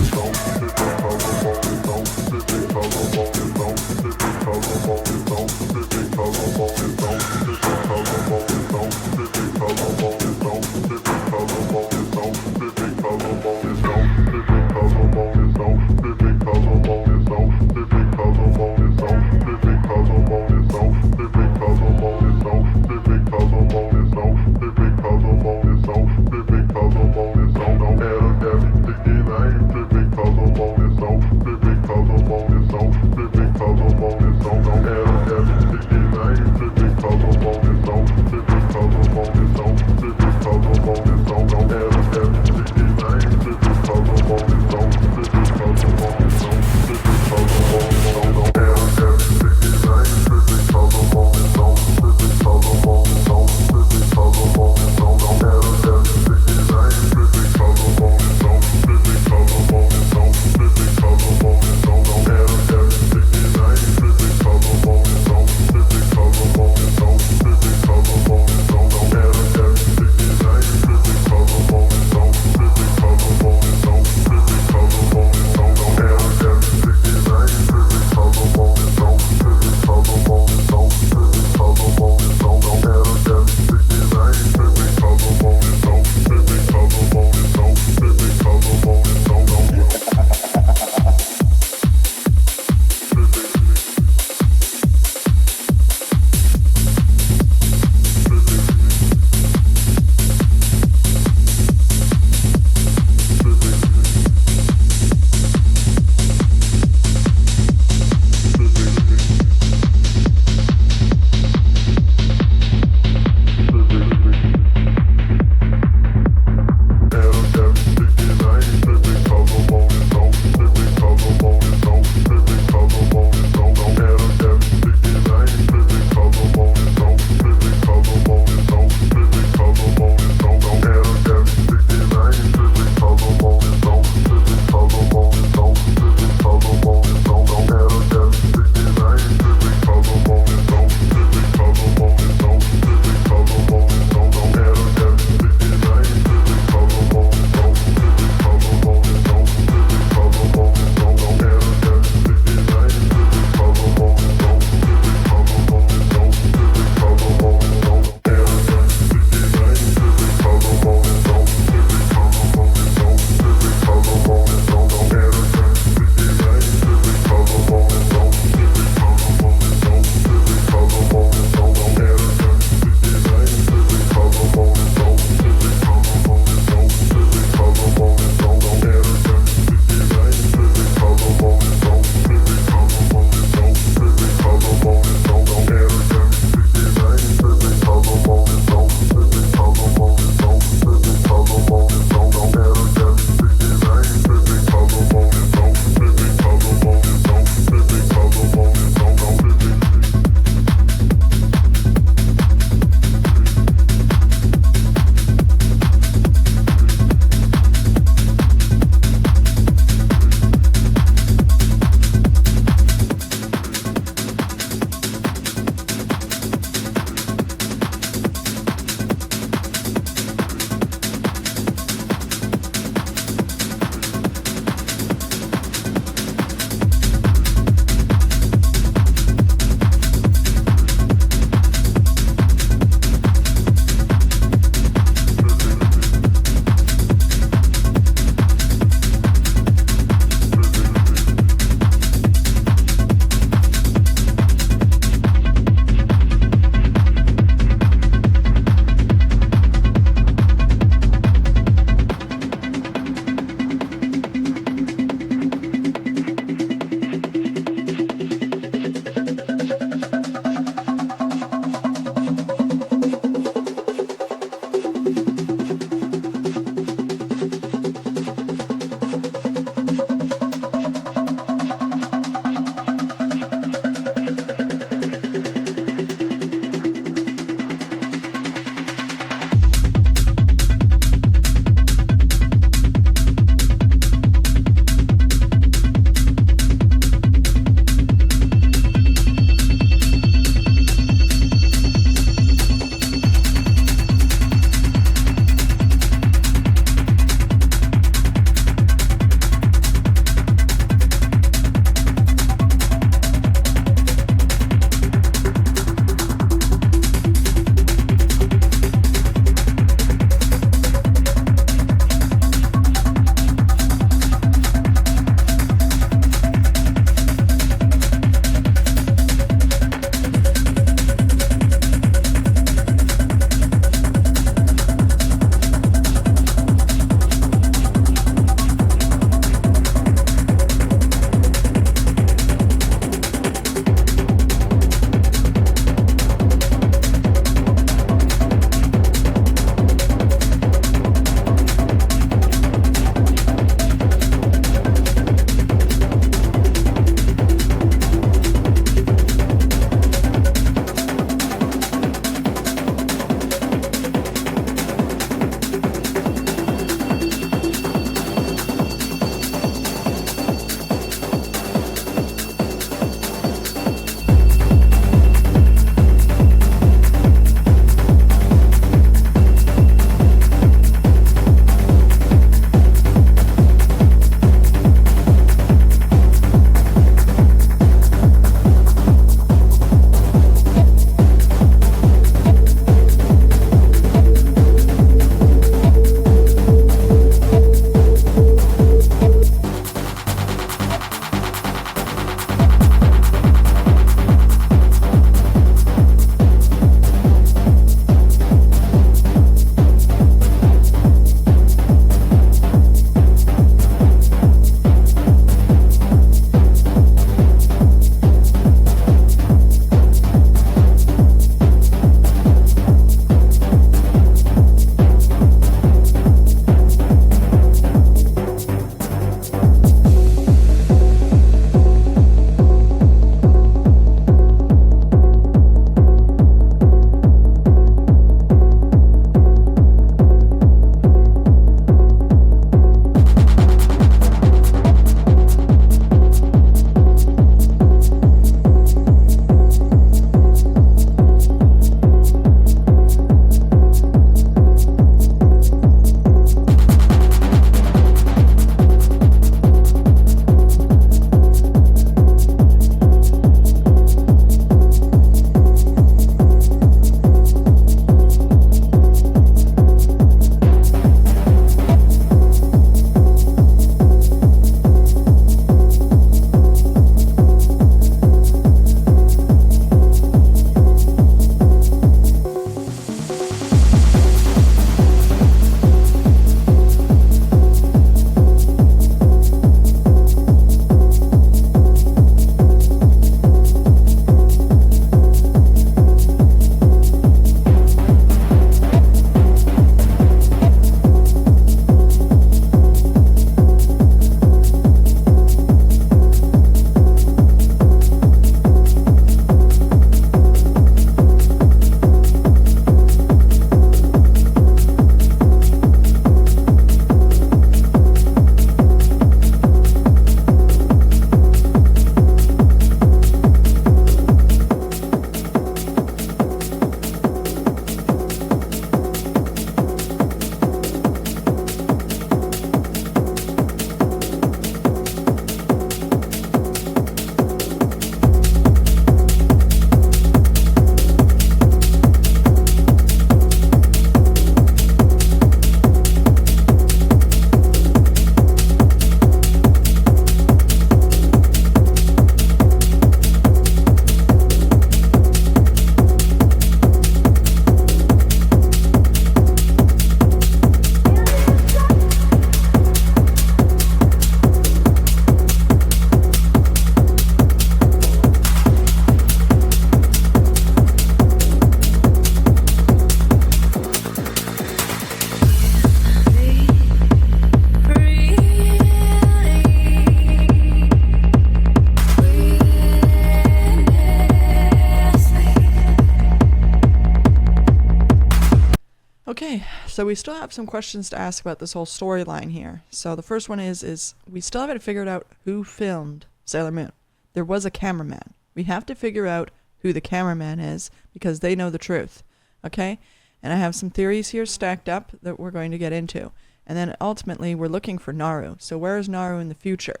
So we still have some questions to ask about this whole storyline here. So the first one is we still haven't figured out who filmed Sailor Moon. There was a cameraman. We have to figure out who the cameraman is because they know the truth. Okay? And I have some theories here stacked up that we're going to get into. And then ultimately we're looking for Naru. So where is Naru in the future?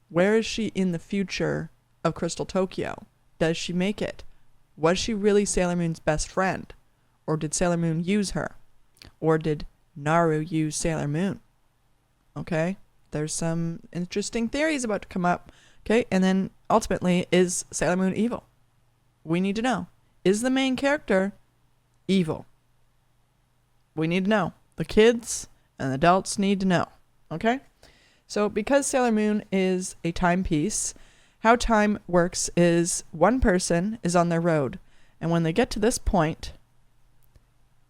Where is she in the future of Crystal Tokyo? Does she make it? Was she really Sailor Moon's best friend? Or did Sailor Moon use her? Or did Naru use Sailor Moon? Okay? There's some interesting theories about to come up. Okay? And then ultimately, is Sailor Moon evil? We need to know. Is the main character evil? We need to know. The kids and the adults need to know. Okay? So because Sailor Moon is a timepiece, how time works is one person is on their road. And when they get to this point,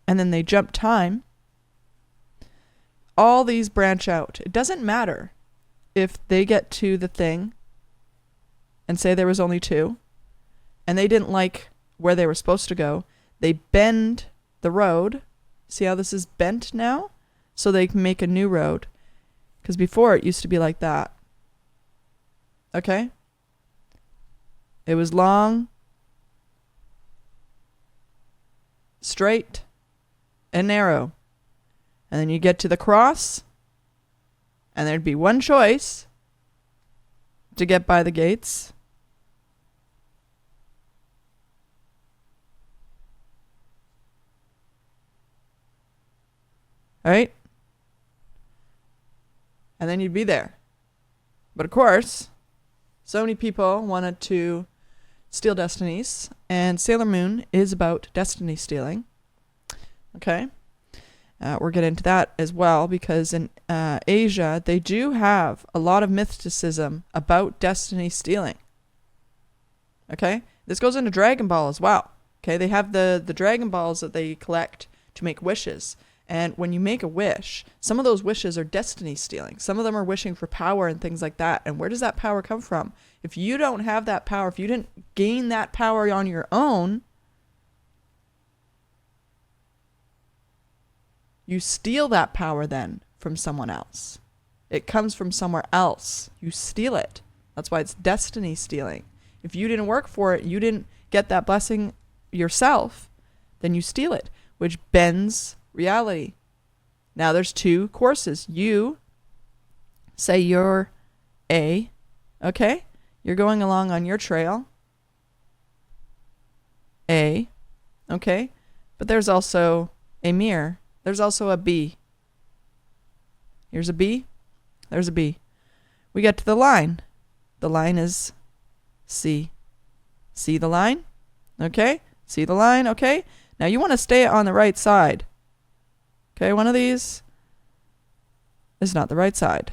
and then they jump time, all these branch out. It doesn't matter if they get to the thing and say there was only two, and they didn't like where they were supposed to go. They bend the road. See how this is bent now? So they can make a new road. Because before it used to be like that. Okay? It was long, straight, and narrow. And then you get to the cross, and there'd be one choice to get by the gates. Right? And then you'd be there. But of course, so many people wanted to steal destinies, and Sailor Moon is about destiny stealing. Okay? We're getting into that as well, because in Asia, they do have a lot of mysticism about destiny stealing. Okay? This goes into Dragon Ball as well. Okay? They have the Dragon Balls that they collect to make wishes. And when you make a wish, some of those wishes are destiny stealing. Some of them are wishing for power and things like that. And where does that power come from? If you don't have that power, if you didn't gain that power on your own, you steal that power then from someone else. It comes from somewhere else. You steal it. That's why it's destiny stealing. If you didn't work for it, you didn't get that blessing yourself, then you steal it, which bends reality. Now there's two courses. You say you're A, okay? You're going along on your trail. A, okay? But there's also a mirror. There's also a B. Here's a B. There's a B. We get to the line. The line is C. See the line? Okay? See the line? Okay? Now you want to stay on the right side. Okay, one of these is not the right side.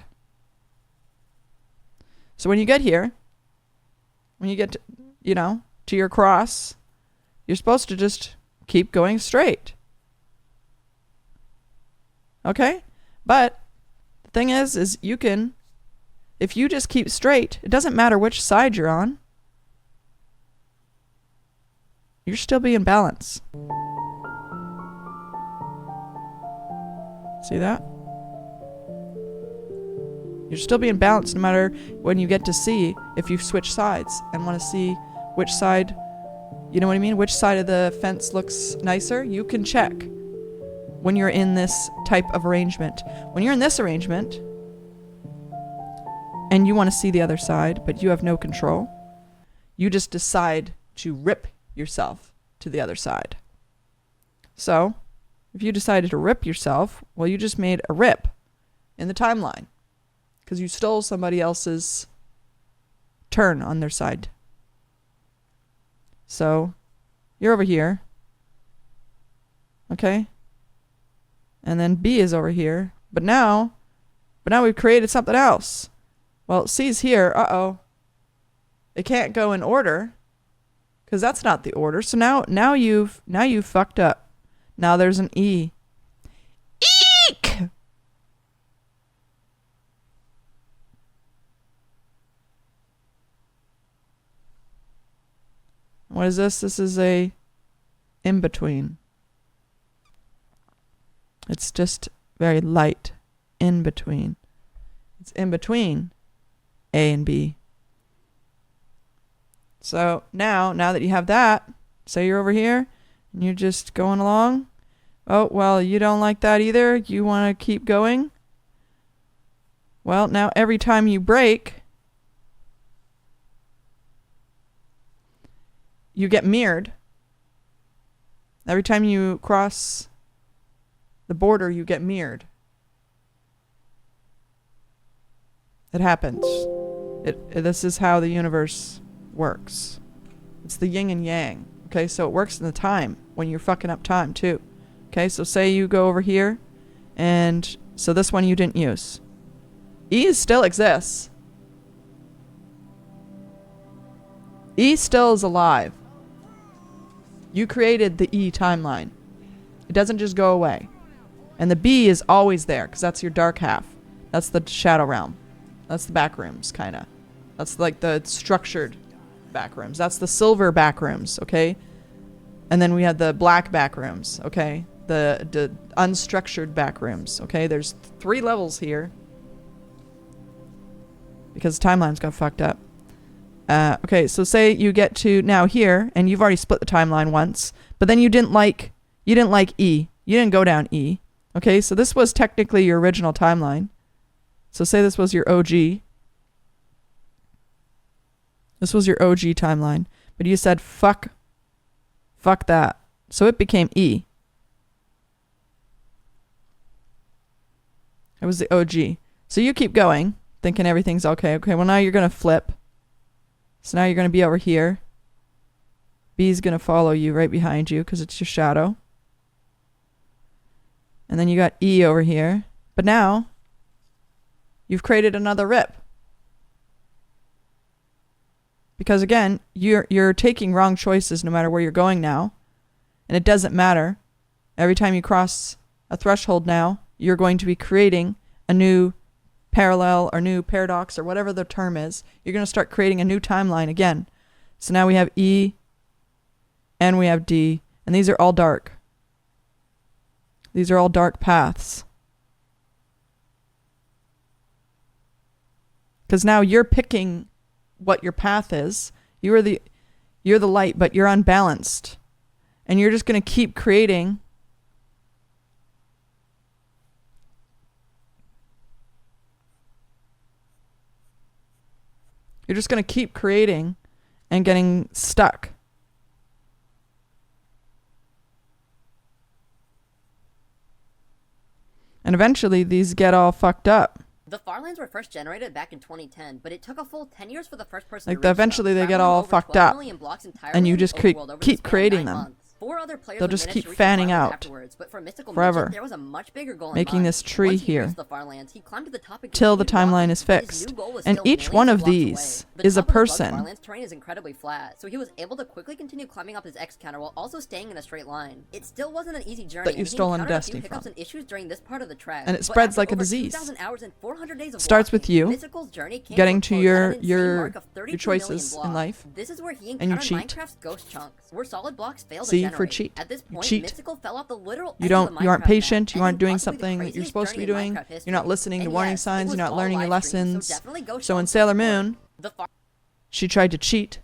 So when you get here, when you get to, to your cross, you're supposed to just keep going straight. Okay? But the thing is you can, if you just keep straight, it doesn't matter which side you're on. You're still being balanced. See that? You're still being balanced no matter when you get to see if you switch sides and want to see which side, you know what I mean? Which side of the fence looks nicer. You can check when you're in this type of arrangement. When you're in this arrangement and you want to see the other side, but you have no control, you just decide to rip yourself to the other side. So, if you decided to rip yourself, well, you just made a rip in the timeline because you stole somebody else's turn on their side. So, you're over here. Okay? And then B is over here. But now we've created something else. Well, C's here. Uh-oh. It can't go in order because that's not the order. So now you've fucked up. Now there's an E. Eek! What is this? This is a in-between. It's just very light in between. It's in between A and B. So now that you have that, say you're over here and you're just going along. Oh, well, you don't like that either. You want to keep going. Well, now every time you break, you get mirrored. Every time you cross the border, you get mirrored. It happens. This is how the universe works. It's the yin and yang. Okay, so it works in the time when you're fucking up time too. Okay, so say you go over here, and so this one you didn't use. E still exists. E still is alive. You created the E timeline. It doesn't just go away. And the B is always there, because that's your dark half. That's the shadow realm. That's the back rooms, kind of. That's like the structured back rooms. That's the silver back rooms, okay? And then we had the black back rooms, okay? The unstructured back rooms, okay? There's 3 levels here. Because the timeline's got fucked up. Okay, so say you get to now here, and you've already split the timeline once, but then you didn't like E. You didn't go down E. Okay, so this was technically your original timeline. So say this was your OG. This was your OG timeline. But you said, fuck that. So it became E. It was the OG. So you keep going, thinking everything's okay. Okay, well now you're going to flip. So now you're going to be over here. B's going to follow you right behind you because it's your shadow. And then you got E over here. But now, you've created another rip. Because again, you're taking wrong choices no matter where you're going now. And it doesn't matter. Every time you cross a threshold now, you're going to be creating a new parallel or new paradox or whatever the term is. You're going to start creating a new timeline again. So now we have E and we have D. And these are all dark. These are all dark paths. Because now you're picking what your path is. You're the light, but you're unbalanced. And you're just going to keep creating and getting stuck. And eventually these get all fucked up. The Farlands were first generated back in 2010, but it took a full 10 years for the first person Like to reach eventually them, they get traveling all over fucked 12 up. million blocks And you entirely just in the overworld over the keep span of creating 9 them. months. 4 other players They'll would just manage keep to reach fanning the Farlands out afterwards, but for Mystical forever, Magician, there was a much bigger goal in making mind. this tree Once he here reached the Farlands, he climbed to the top and till the continued timeline walking, is but his fixed. new goal was And still each millions one of of blocks these away. The is a top of the Bug person. Farlands terrain is incredibly flat, so he was able to quickly continue climbing up his X counter while also staying in a straight line. It still wasn't an easy journey. That you've and he stolen encountered a few Destiny hiccups from. and issues during this part of the trek. And it But spreads after like a over disease. 2,000 hours and 400 days of Starts with walking, you Mystical's journey came getting to to a close at an insane mark of 32 choices million in life. blocks. This is where he and you encountered cheat. Minecraft's ghost chunks, where solid blocks fail to See, generate. for cheat. At this You point, cheat. Mystical fell off the literal You edge don't. of the You aren't Minecraft patient. map, You aren't ending doing possibly the something that you're craziest supposed to be journey in doing. Minecraft You're not history. listening to And warning yes, it signs. was You're not all learning your live streamed, lessons. so definitely go So show in him Sailor some support. Moon, The Far- she tried to cheat.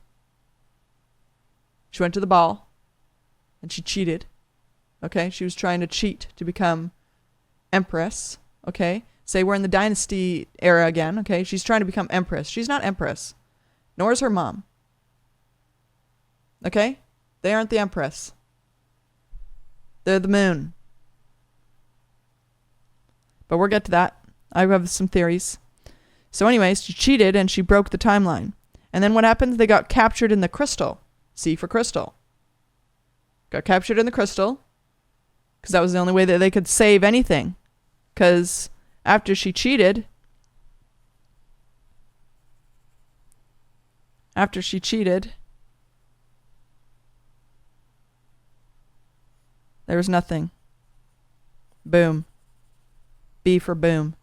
She went to the ball, and she cheated. Okay, she was trying to cheat to become Empress. Okay, say we're in the Dynasty era again. Okay, she's trying to become Empress. She's not Empress, nor is her mom. Okay, they aren't the Empress. They're the moon. But we'll get to that. I have some theories. So anyways, she cheated and she broke the timeline. And then what happened? They got captured in the crystal. C for crystal. Got captured in the crystal. Because that was the only way that they could save anything. Because after she cheated... there was nothing. Boom. B for boom.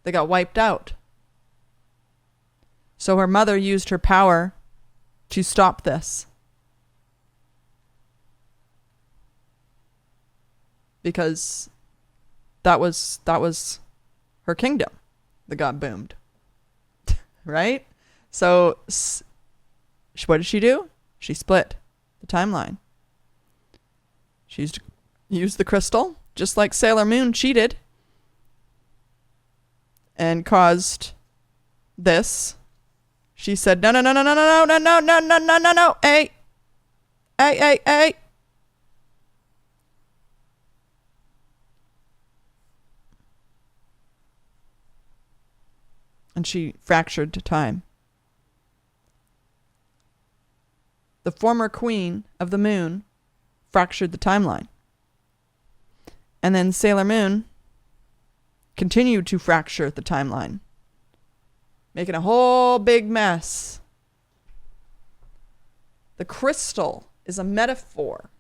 They got wiped out. So her mother used her power to stop this. because that was her kingdom that got boomed. Right? So what did she do? She split the timeline. She used the crystal, just like Sailor Moon cheated and caused this. She said, no, no, no, no, no, no, no, no, no, no, no, no, no, hey, hey, hey, hey. And she fractured time. The former queen of the moon fractured the timeline. And then Sailor Moon continued to fracture the timeline, making a whole big mess. The crystal is a metaphor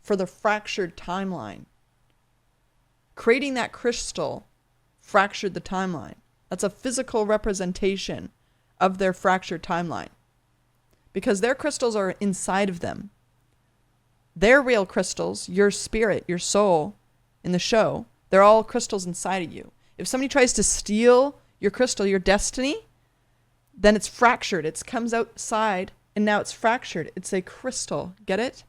for the fractured timeline. Creating that crystal fractured the timeline. That's a physical representation of their fractured timeline. Because their crystals are inside of them. Their real crystals, your spirit, your soul in the show, they're all crystals inside of you. If somebody tries to steal your crystal, your destiny, then it's fractured. It comes outside and now it's fractured. It's a crystal. Get it?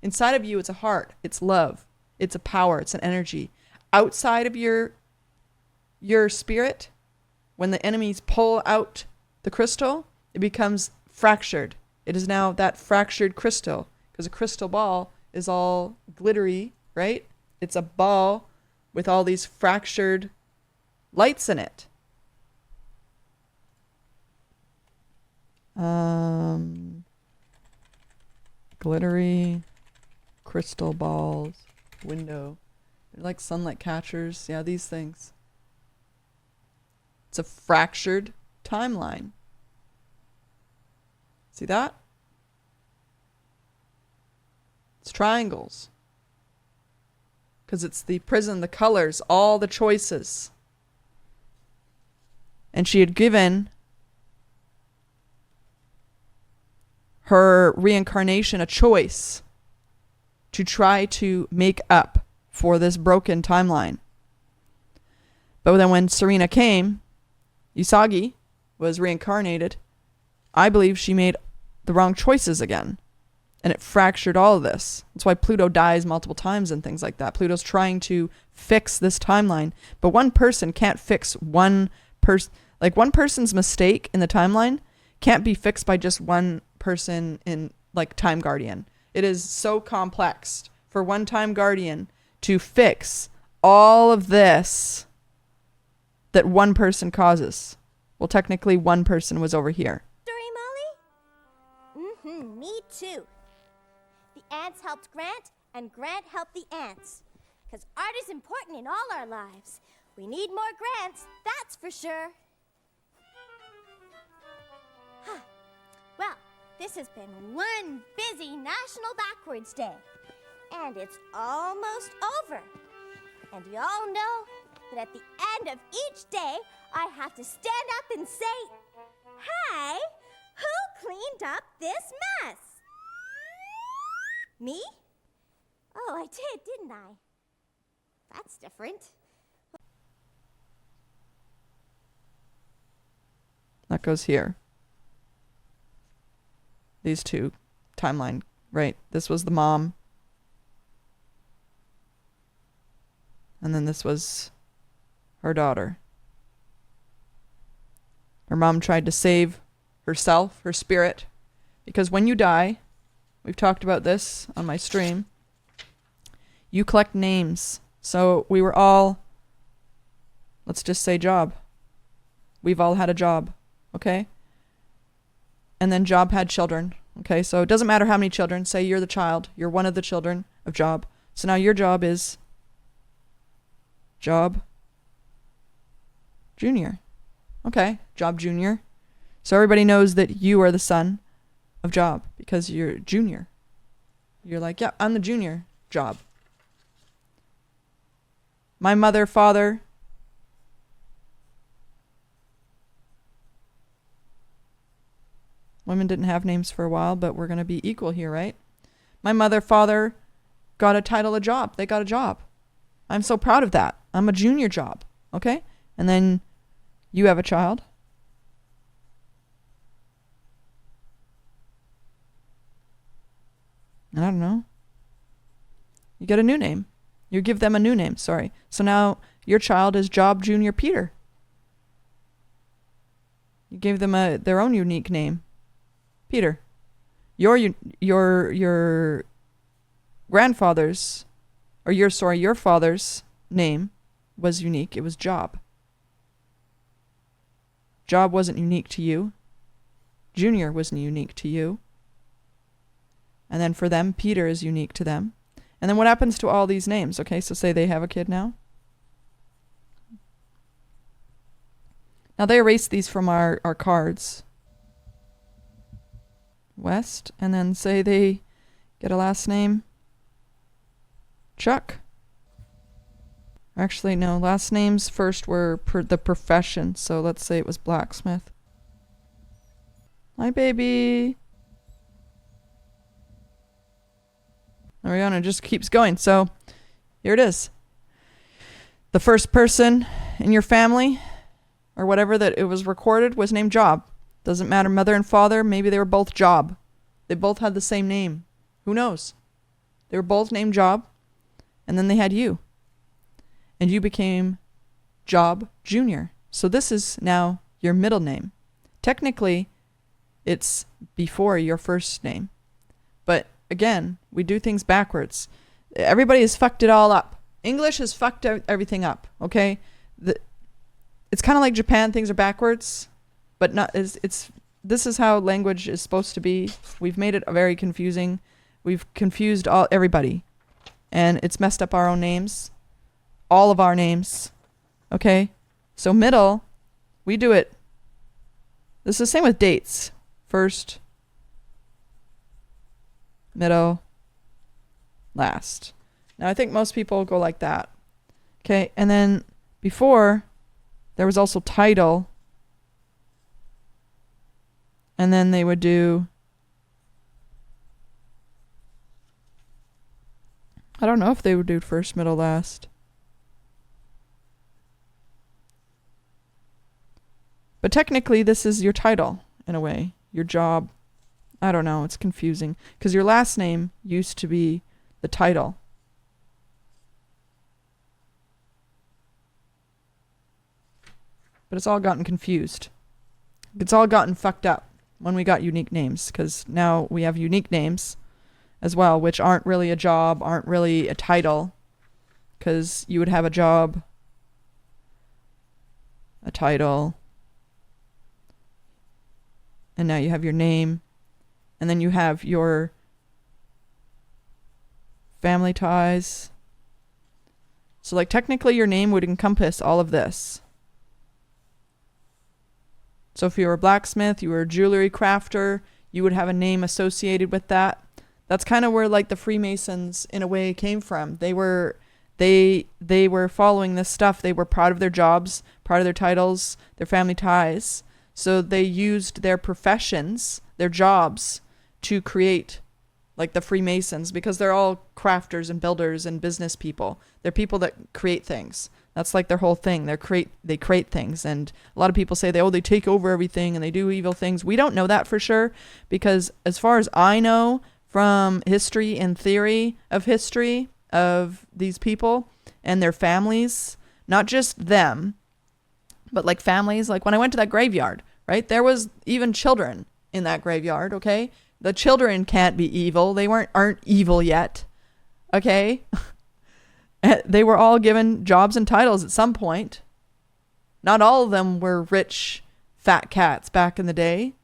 Inside of you, it's a heart. It's love. It's a power. It's an energy. Outside of your spirit, when the enemies pull out the crystal, it becomes fractured. It is now that fractured crystal, because a crystal ball is all glittery, right? It's a ball with all these fractured lights in it. Glittery crystal balls, window. They're like sunlight catchers. Yeah, these things. It's a fractured timeline. See that? It's triangles. Because it's the prism, the colors, all the choices. And she had given her reincarnation a choice to try to make up for this broken timeline. But then when Serena came, Usagi was reincarnated. I believe she made the wrong choices again. And it fractured all of this. That's why Pluto dies multiple times and things like that. Pluto's trying to fix this timeline. But one person can't fix one person. Like one person's mistake in the timeline can't be fixed by just one person in like Time Guardian. It is so complex for one Time Guardian to fix all of this that one person causes. Well, technically one person was over here. Me too. The ants helped Grant, and Grant helped the ants. Because art is important in all our lives. We need more Grants, that's for sure. Well, this has been one busy National Backwards Day. And it's almost over. And you all know that at the end of each day, I have to stand up and say, hey, who cleaned up this mess? Me? Oh, I did, didn't I? That's different. That goes here. These two timeline, right? This was the mom. And then this was her daughter. Her mom tried to save herself, her spirit, because when you die, we've talked about this on my stream, you collect names. So we were all, let's just say Job. We've all had a job, okay? And then Job had children, okay? So it doesn't matter how many children. Say you're the child. You're one of the children of Job. So now your job is Job Jr. Okay, Job Jr. So everybody knows that you are the son of Job because you're junior. You're like, yeah, I'm the junior Job. My mother, father, women didn't have names for a while, but we're going to be equal here, right? My mother, father got a title, a job. They got a job. I'm so proud of that. I'm a junior job. Okay? And then you have a child. I don't know. You get a new name. You give them a new name, sorry. So now your child is Job Junior Peter. You gave them their own unique name. Peter. Your grandfather's, or your father's name was unique. It was Job. Job wasn't unique to you. Junior wasn't unique to you. And then for them, Peter is unique to them. And then what happens to all these names? Okay, so say they have a kid now. Now they erase these from our cards. West. And then say they get a last name. Chuck. Actually, no. Last names first were the profession. So let's say it was blacksmith. Hi, baby. There we go, and it just keeps going. So, here it is. The first person in your family, or whatever that it was recorded, was named Job. Doesn't matter, mother and father, maybe they were both Job. They both had the same name. Who knows? They were both named Job, and then they had you. And you became Job Jr. So this is now your middle name. Technically, it's before your first name. But again, we do things backwards. Everybody has fucked it all up. English has fucked everything up, okay? It's kind of like Japan, things are backwards, but not. This is how language is supposed to be. We've made it very confusing. We've confused everybody, and it's messed up our own names, all of our names, okay? So middle, we do it. This is the same with dates. First, middle, last. Now I think most people go like that. Okay, and then before there was also title, and then they would do, I don't know if they would do first, middle, last. But technically this is your title in a way, your job. I don't know, it's confusing. Because your last name used to be the title. But it's all gotten confused. It's all gotten fucked up when we got unique names. Because now we have unique names as well, which aren't really a job, aren't really a title. Because you would have a job, a title, and now you have your name. And then you have your family ties. So like technically your name would encompass all of this. So if you were a blacksmith, you were a jewelry crafter, you would have a name associated with that. That's kind of where like the Freemasons in a way came from. They were following this stuff. They were proud of their jobs, proud of their titles, their family ties. So they used their professions, their jobs, to create like the Freemasons, because they're all crafters and builders and business people. They're people that create things. That's like their whole thing. They create things, and a lot of people say they take over everything and they do evil things. We don't know that for sure, because as far as I know from history and theory of history of these people and their families, not just them, but like families, like when I went to that graveyard, right? There was even children in that graveyard, okay? The children can't be evil. They aren't evil yet, okay? They were all given jobs and titles at some point. Not all of them were rich, fat cats back in the day.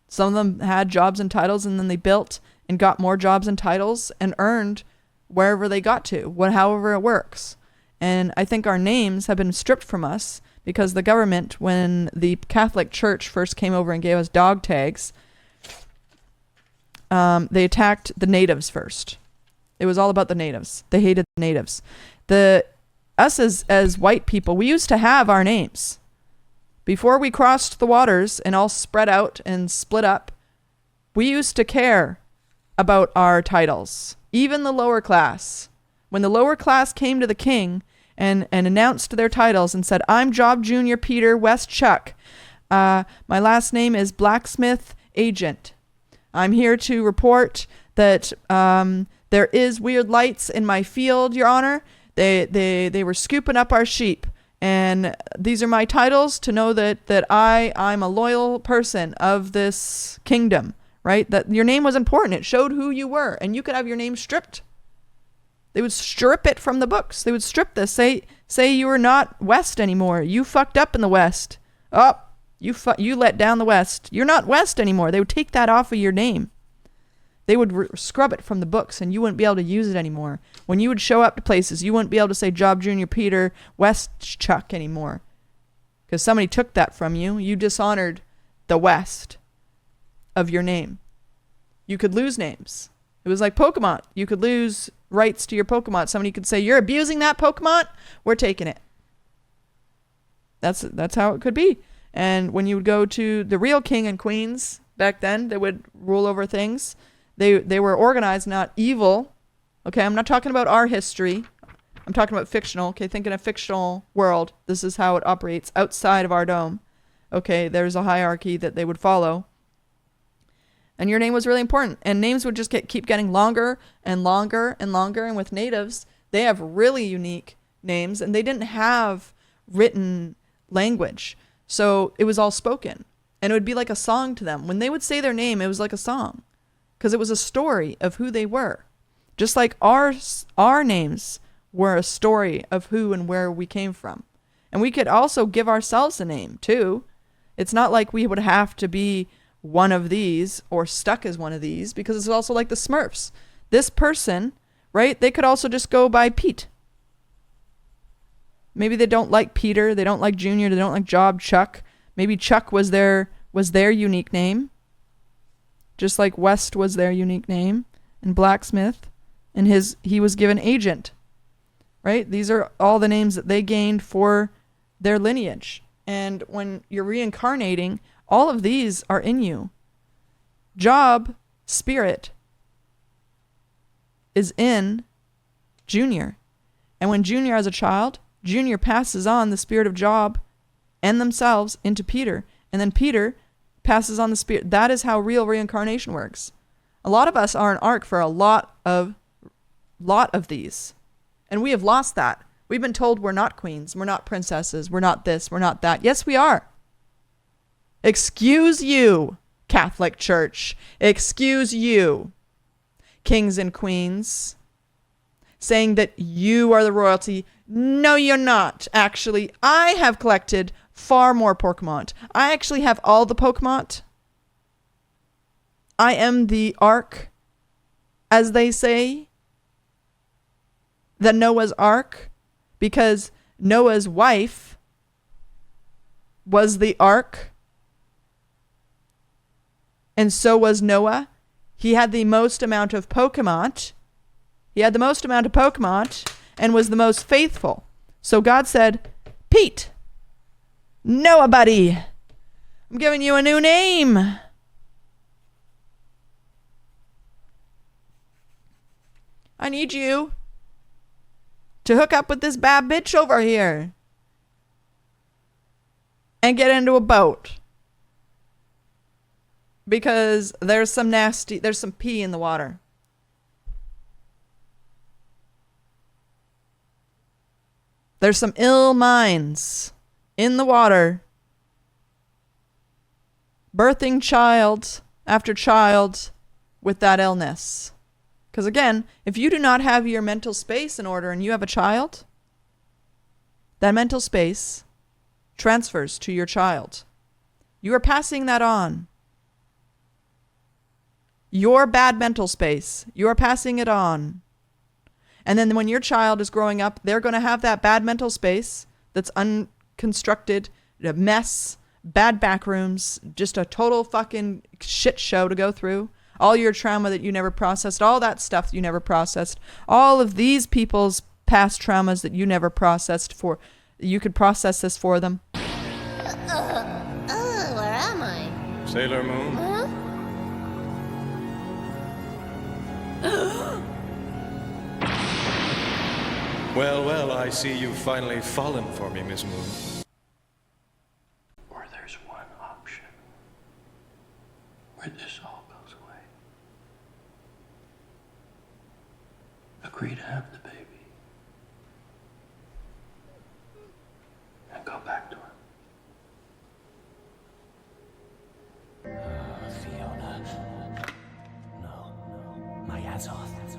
Some of them had jobs and titles, and then they built and got more jobs and titles and earned wherever they got to, however it works. And I think our names have been stripped from us because the government, when the Catholic Church first came over and gave us dog tags, they attacked the natives first. It was all about the natives. They hated the natives. Us as white people, we used to have our names. Before we crossed the waters and all spread out and split up, we used to care about our titles. Even the lower class When the lower class came to the king and announced their titles and said, I'm Job Jr. Peter West Chuck. My last name is Blacksmith Agent. I'm here to report that there is weird lights in my field, Your Honor. They were scooping up our sheep. And these are my titles to know that I'm a loyal person of this kingdom, right? That your name was important. It showed who you were. And you could have your name stripped. They would strip it from the books. They would strip this. Say you were not West anymore. You fucked up in the West. Oh, you let down the West. You're not West anymore. They would take that off of your name. They would scrub it from the books, and you wouldn't be able to use it anymore. When you would show up to places, you wouldn't be able to say Job Jr. Peter West Chuck anymore. Because somebody took that from you. You dishonored the West of your name. You could lose names. It was like Pokemon. You could lose rights to your Pokemon. Somebody could say, you're abusing that Pokemon? We're taking it. That's how it could be. And when you would go to the real king and queens back then, they would rule over things. They were organized, not evil. Okay, I'm not talking about our history. I'm talking about fictional. Okay, think in a fictional world. This is how it operates outside of our dome. Okay, there's a hierarchy that they would follow. And your name was really important. And names would just keep getting longer and longer and longer. And with natives, they have really unique names. And they didn't have written language. So it was all spoken. And it would be like a song to them. When they would say their name, it was like a song. Because it was a story of who they were. Just like our names were a story of who and where we came from. And we could also give ourselves a name, too. It's not like we would have to be one of these or stuck as one of these, because it's also like the Smurfs. This person, right, they could also just go by Pete. Maybe they don't like Peter, they don't like Junior, they don't like Job, Chuck. Maybe Chuck was their unique name. Just like West was their unique name, and Blacksmith, and he was given Agent, right? These are all the names that they gained for their lineage. And when you're reincarnating, all of these are in you. Job, spirit, is in Junior. And when Junior has a child, Junior passes on the spirit of Job and themselves into Peter. And then Peter passes on the spirit. That is how real reincarnation works. A lot of us are an arc for a lot of these. And we have lost that. We've been told we're not queens, we're not princesses, we're not this, we're not that. Yes, we are. Excuse you, Catholic Church. Excuse you, kings and queens, saying that you are the royalty. No, you're not. Actually, I have collected far more Pokemon. I actually have all the Pokemon. I am the Ark, as they say. The Noah's Ark, because Noah's wife was the Ark. And so was Noah. He had the most amount of Pokemon. And was the most faithful. So God said, Pete, Noah buddy, I'm giving you a new name. I need you to hook up with this bad bitch over here and get into a boat. Because there's some pee in the water. There's some ill minds in the water, birthing child after child with that illness. Because again, if you do not have your mental space in order and you have a child, that mental space transfers to your child. You are passing that on. Your bad mental space, you are passing it on. And then when your child is growing up, they're going to have that bad mental space that's unconstructed, a mess, bad back rooms, just a total fucking shit show to go through. All your trauma that you never processed, all that stuff you never processed, all of these people's past traumas that you never processed for, you could process this for them. Where am I? Sailor Moon. Huh? Well, well, I see you've finally fallen for me, Miss Moon. Or there's one option where this all goes away. Agree to have the baby. And go back to her. Fiona. No. My Azoth.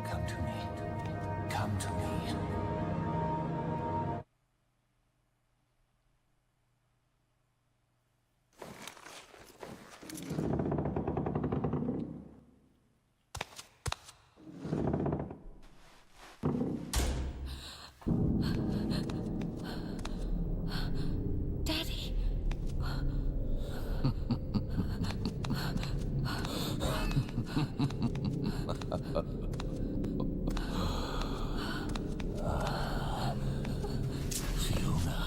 Come to me. Come to me. Daddy. Fiona,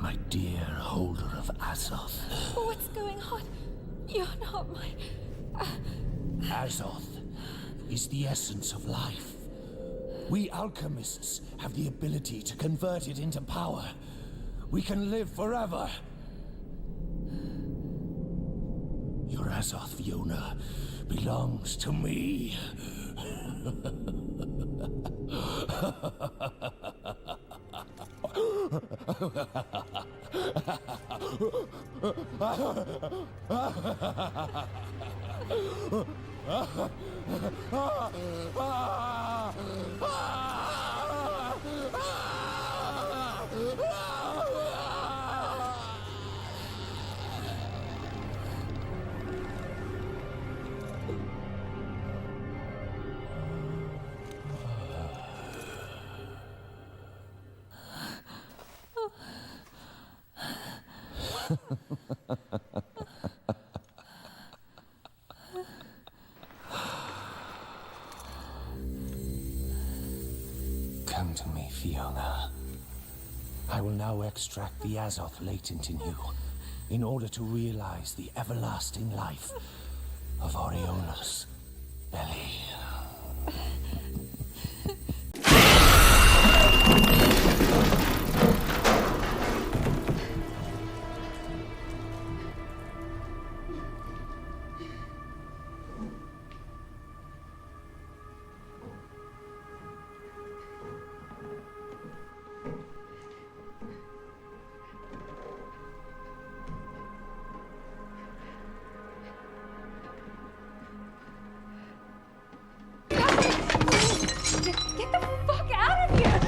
my dear holder of Azoth. What's going on? You're not my... Azoth is the essence of life. We alchemists have the ability to convert it into power. We can live forever. Your Azoth, Fiona, belongs to me. Come to me, Fiona. I will now extract the Azoth latent in you in order to realize the everlasting life of Oriona's belly. Get the fuck out of here!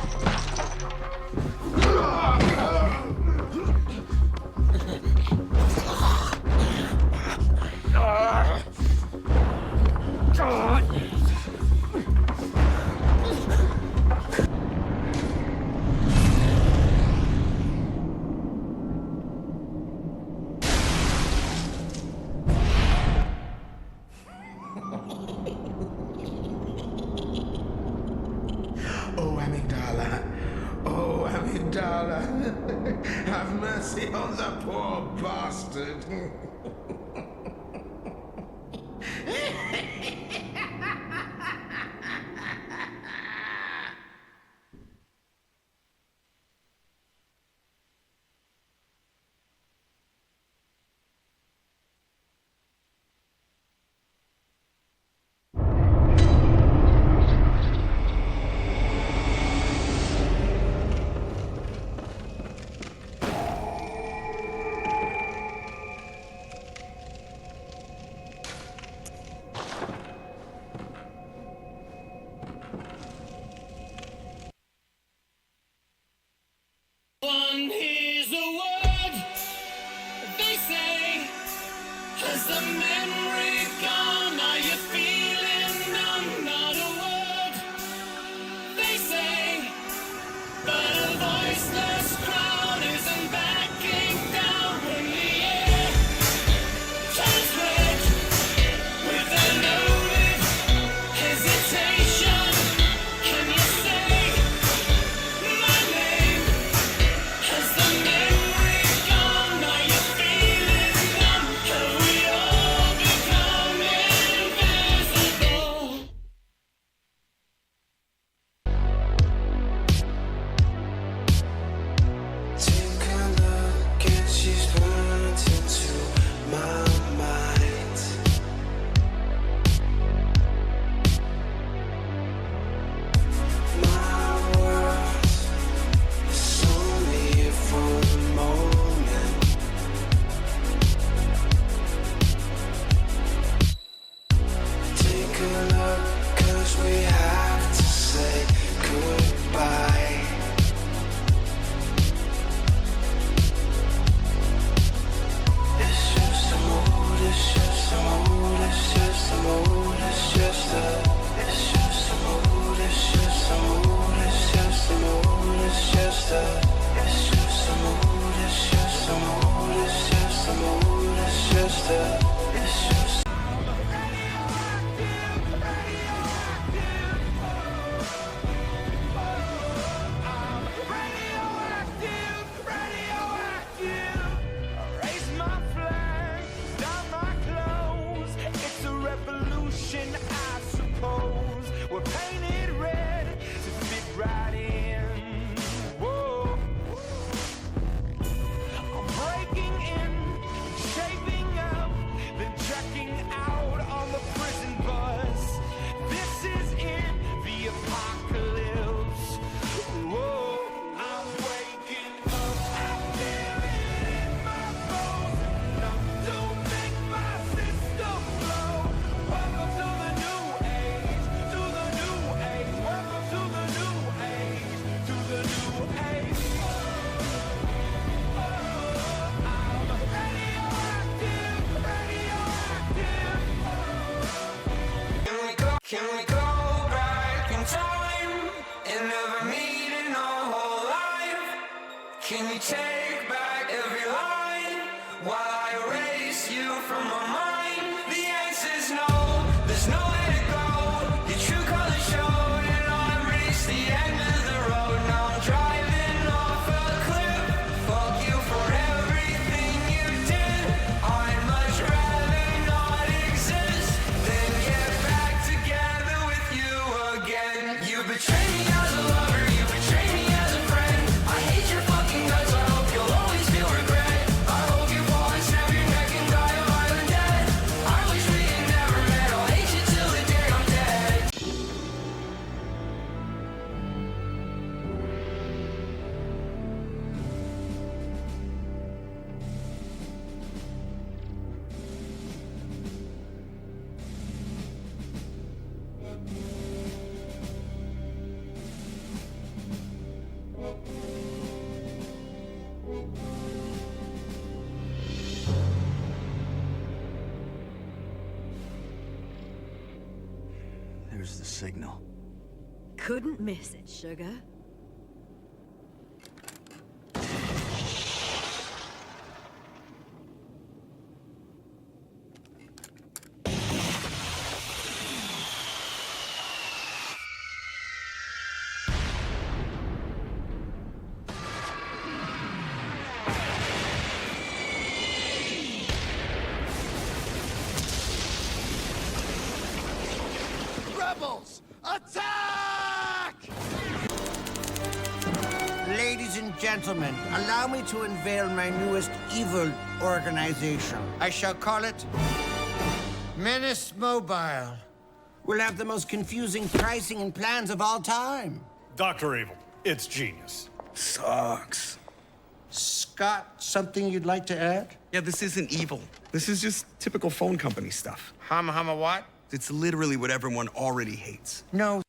Oh, Amygdala. Oh, Amygdala. Have mercy on the poor bastard. One hears a word they say. Has the memory gone? Are you feeling numb? Not a word they say, but a voiceless crowd isn't backing down when the air turns red with a loaded hesitation. Can you say my name? Has the memory gone? Are you feeling numb? Have we all become Can we go back in time and never meet in our whole life? Can we take back every line while I erase you from my mind? The answer's no, there's nowhere to go. Your true colors showed and I've reached the end of the road. Now I'm driving off a cliff. Fuck you for everything you did. I'd much rather not exist than get back together with you again. You betrayed me as a lover, you betrayed me as a friend. I hate your fucking guts, I hope you'll always feel regret. I hope you fall and snap your neck and die a violent death. I wish we had never met, I'll hate you till the day I'm dead. There's the signal. Couldn't miss it, sugar. Rebels, attack! Ladies and gentlemen, allow me to unveil my newest evil organization. I shall call it Menace Mobile. We'll have the most confusing pricing and plans of all time. Dr. Evil, it's genius. Sucks. Scott, something you'd like to add? Yeah, this isn't evil. This is just typical phone company stuff. Hama what? It's literally what everyone already hates. No.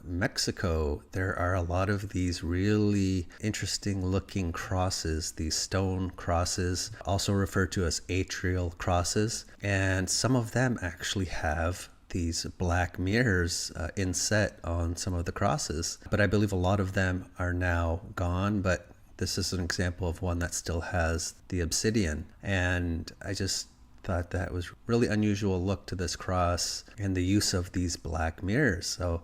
Mexico, there are a lot of these really interesting looking crosses, these stone crosses, also referred to as atrial crosses. And some of them actually have these black mirrors inset on some of the crosses. But I believe a lot of them are now gone, but this is an example of one that still has the obsidian. And I just thought that was really unusual look to this cross and the use of these black mirrors. So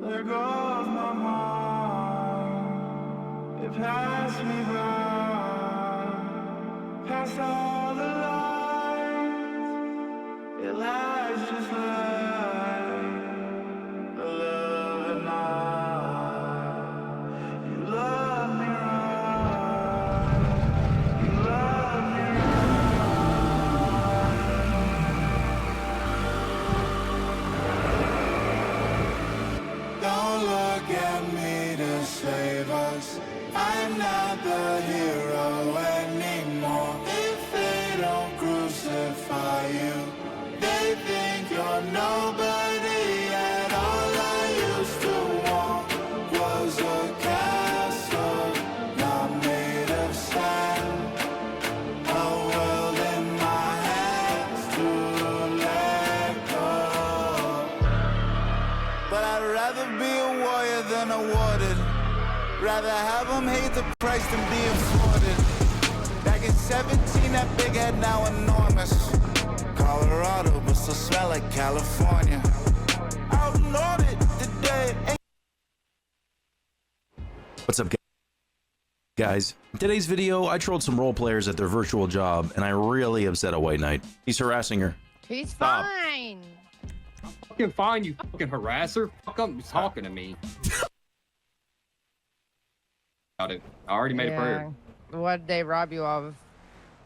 There goes my mind. It passed me by, past all the lights. It lies just like the love at night. You love me right. You love me Don't look at me to save us. I'm not the hero anymore. If they don't crucify you, they think you're nobody. And all I used to want was a castle not made of sand, a world in my hands to let go. But I'd rather be a warrior than awarded. Rather have them hate the price than being thwarted. Back in 17, that big head now enormous. Colorado, but still smell like California. Outlawed it today. What's up, guys? In today's video, I trolled some role players at their virtual job, and I really upset a white knight. He's harassing her. He's Stop. fine. Fucking fine, you fucking harasser. Fuck up, you're talking to me. Got it. I already made a prayer. What did they rob you of?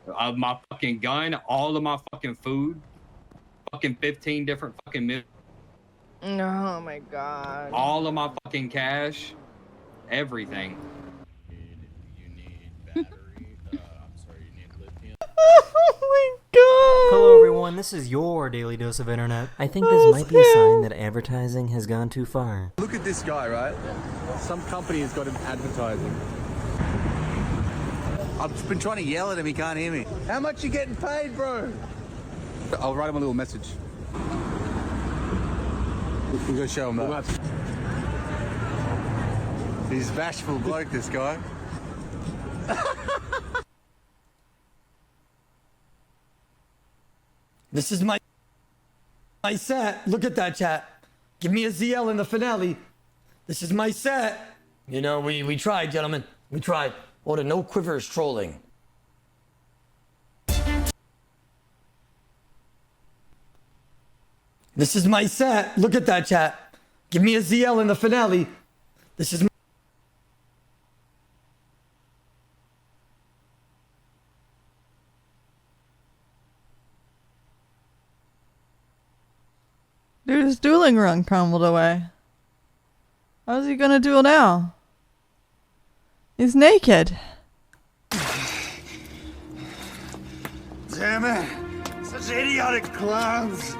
Of my fucking gun, all of my fucking food, fucking 15 different fucking meals, Oh my god. all of my fucking cash, everything. Hello everyone, this is your daily dose of internet. I think this might be a sign that advertising has gone too far. Look at this guy, right? Some company has got him advertising. I've been trying to yell at him, he can't hear me. How much you getting paid, bro? I'll write him a little message. We'll go show him that. He's a bashful bloke, this guy. This is my set. Look at that, chat. Give me a ZL in the finale. This is my set. You know, we tried, gentlemen. We tried. Order no quivers trolling. This is my set. Look at that, chat. Give me a ZL in the finale. This is Dude, his dueling run crumbled away. How's he gonna duel now? He's naked. Damn it! Such idiotic clowns!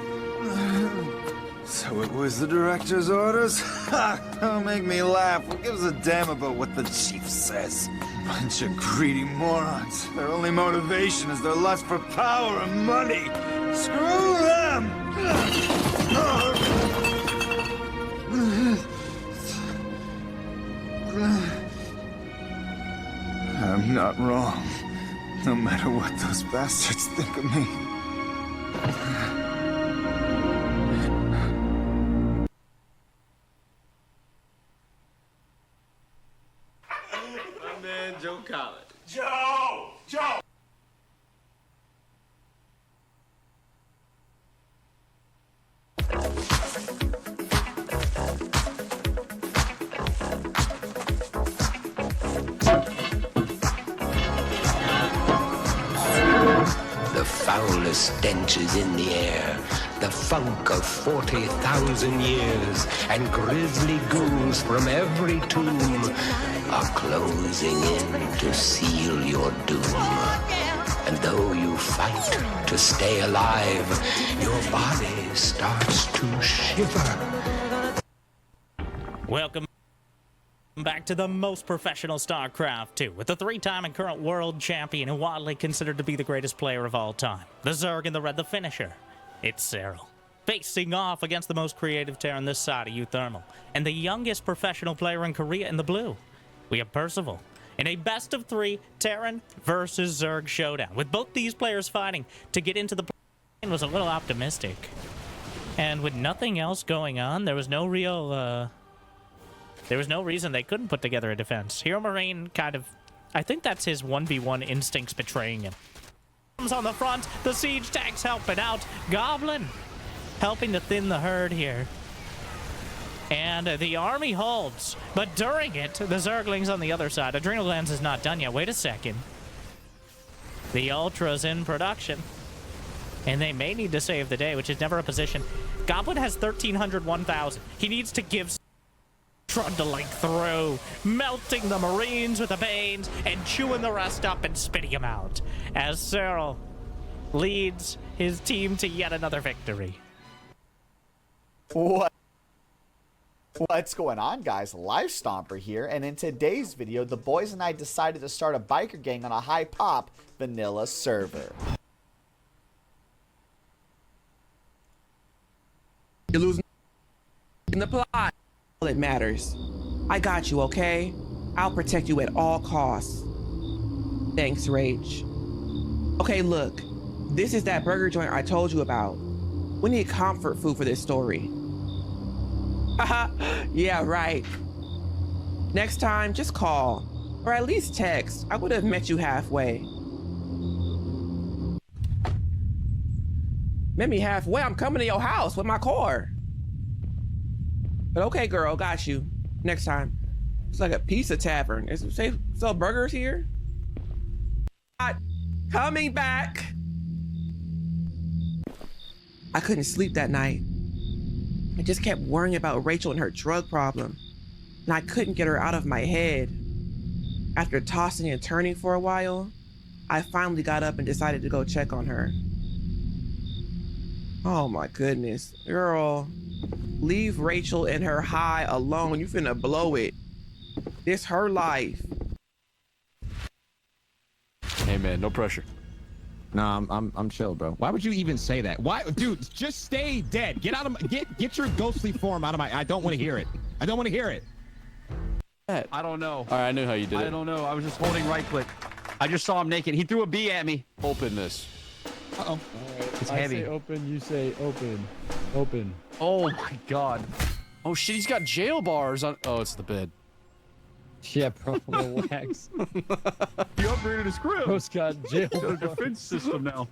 So it was the director's orders? Ha! Don't make me laugh. Who gives a damn about what the chief says? Bunch of greedy morons. Their only motivation is their lust for power and money. Screw them! I'm not wrong, no matter what those bastards think of me. My man, Joe Collins. Joe! Joe! The foulest stench is in the air, the funk of 40,000 years, and grisly ghouls from every tomb are closing in to seal your doom. And though you fight to stay alive, your body starts to shiver. Welcome back to the most professional StarCraft 2 with the 3-time and current world champion and widely considered to be the greatest player of all time. The Zerg in the red, the finisher. It's Cyril. Facing off against the most creative Terran this side of Uthermal, and the youngest professional player in Korea in the blue. We have Percival in a best of 3 Terran versus Zerg showdown, with both these players fighting to get into the play was a little optimistic. And with nothing else going on, there was no real, there was no reason they couldn't put together a defense. Hero Marine kind of, I think that's his 1v1 instincts betraying him. On the front, the siege tanks helping out. Goblin helping to thin the herd here. And the army holds, but during it, the Zerglings on the other side. Adrenal Glands is not done yet. Wait a second. The Ultra's in production. And they may need to save the day, which is never a position. Goblin has 1,300, 1,000. He needs to give trundling through, melting the Marines with the Banes, and chewing the rest up and spitting them out. As Cyril leads his team to yet another victory. What's going on, guys? Life Stomper here, and in today's video, the boys and I decided to start a biker gang on a high pop vanilla server. You're losing the plot. All that matters. I got you, okay? I'll protect you at all costs. Thanks, Rach. Okay, look. This is that burger joint I told you about. We need comfort food for this story. Haha, yeah, right. Next time, just call. Or at least text. I would have met you halfway. Met me halfway? I'm coming to your house with my car. But okay, girl, got you. Next time. It's like a pizza tavern. Is it sell burgers here? Not coming back. I couldn't sleep that night. I just kept worrying about Rachel and her drug problem. And I couldn't get her out of my head. After tossing and turning for a while, I finally got up and decided to go check on her. Oh my goodness. Girl, leave Rachel and her high alone. You finna blow it. This her life. Hey man, no pressure. Nah, I'm chill, bro. Why would you even say that? Why, dude? Just stay dead. Get out of my, get your ghostly form out of my. I don't want to hear it. I don't want to hear it. I don't know. All right, I knew how you did it. I don't know. I was just holding right click. I just saw him naked. He threw a bee at me. Open this. Uh-oh. All right. It's I heavy. say open, you say open. Open. Oh my god. Oh shit, he's got jail bars on. Oh, it's the bed. Yeah, bro. Relax. You upgraded his crib. Bro's got jail. Got a defense system now.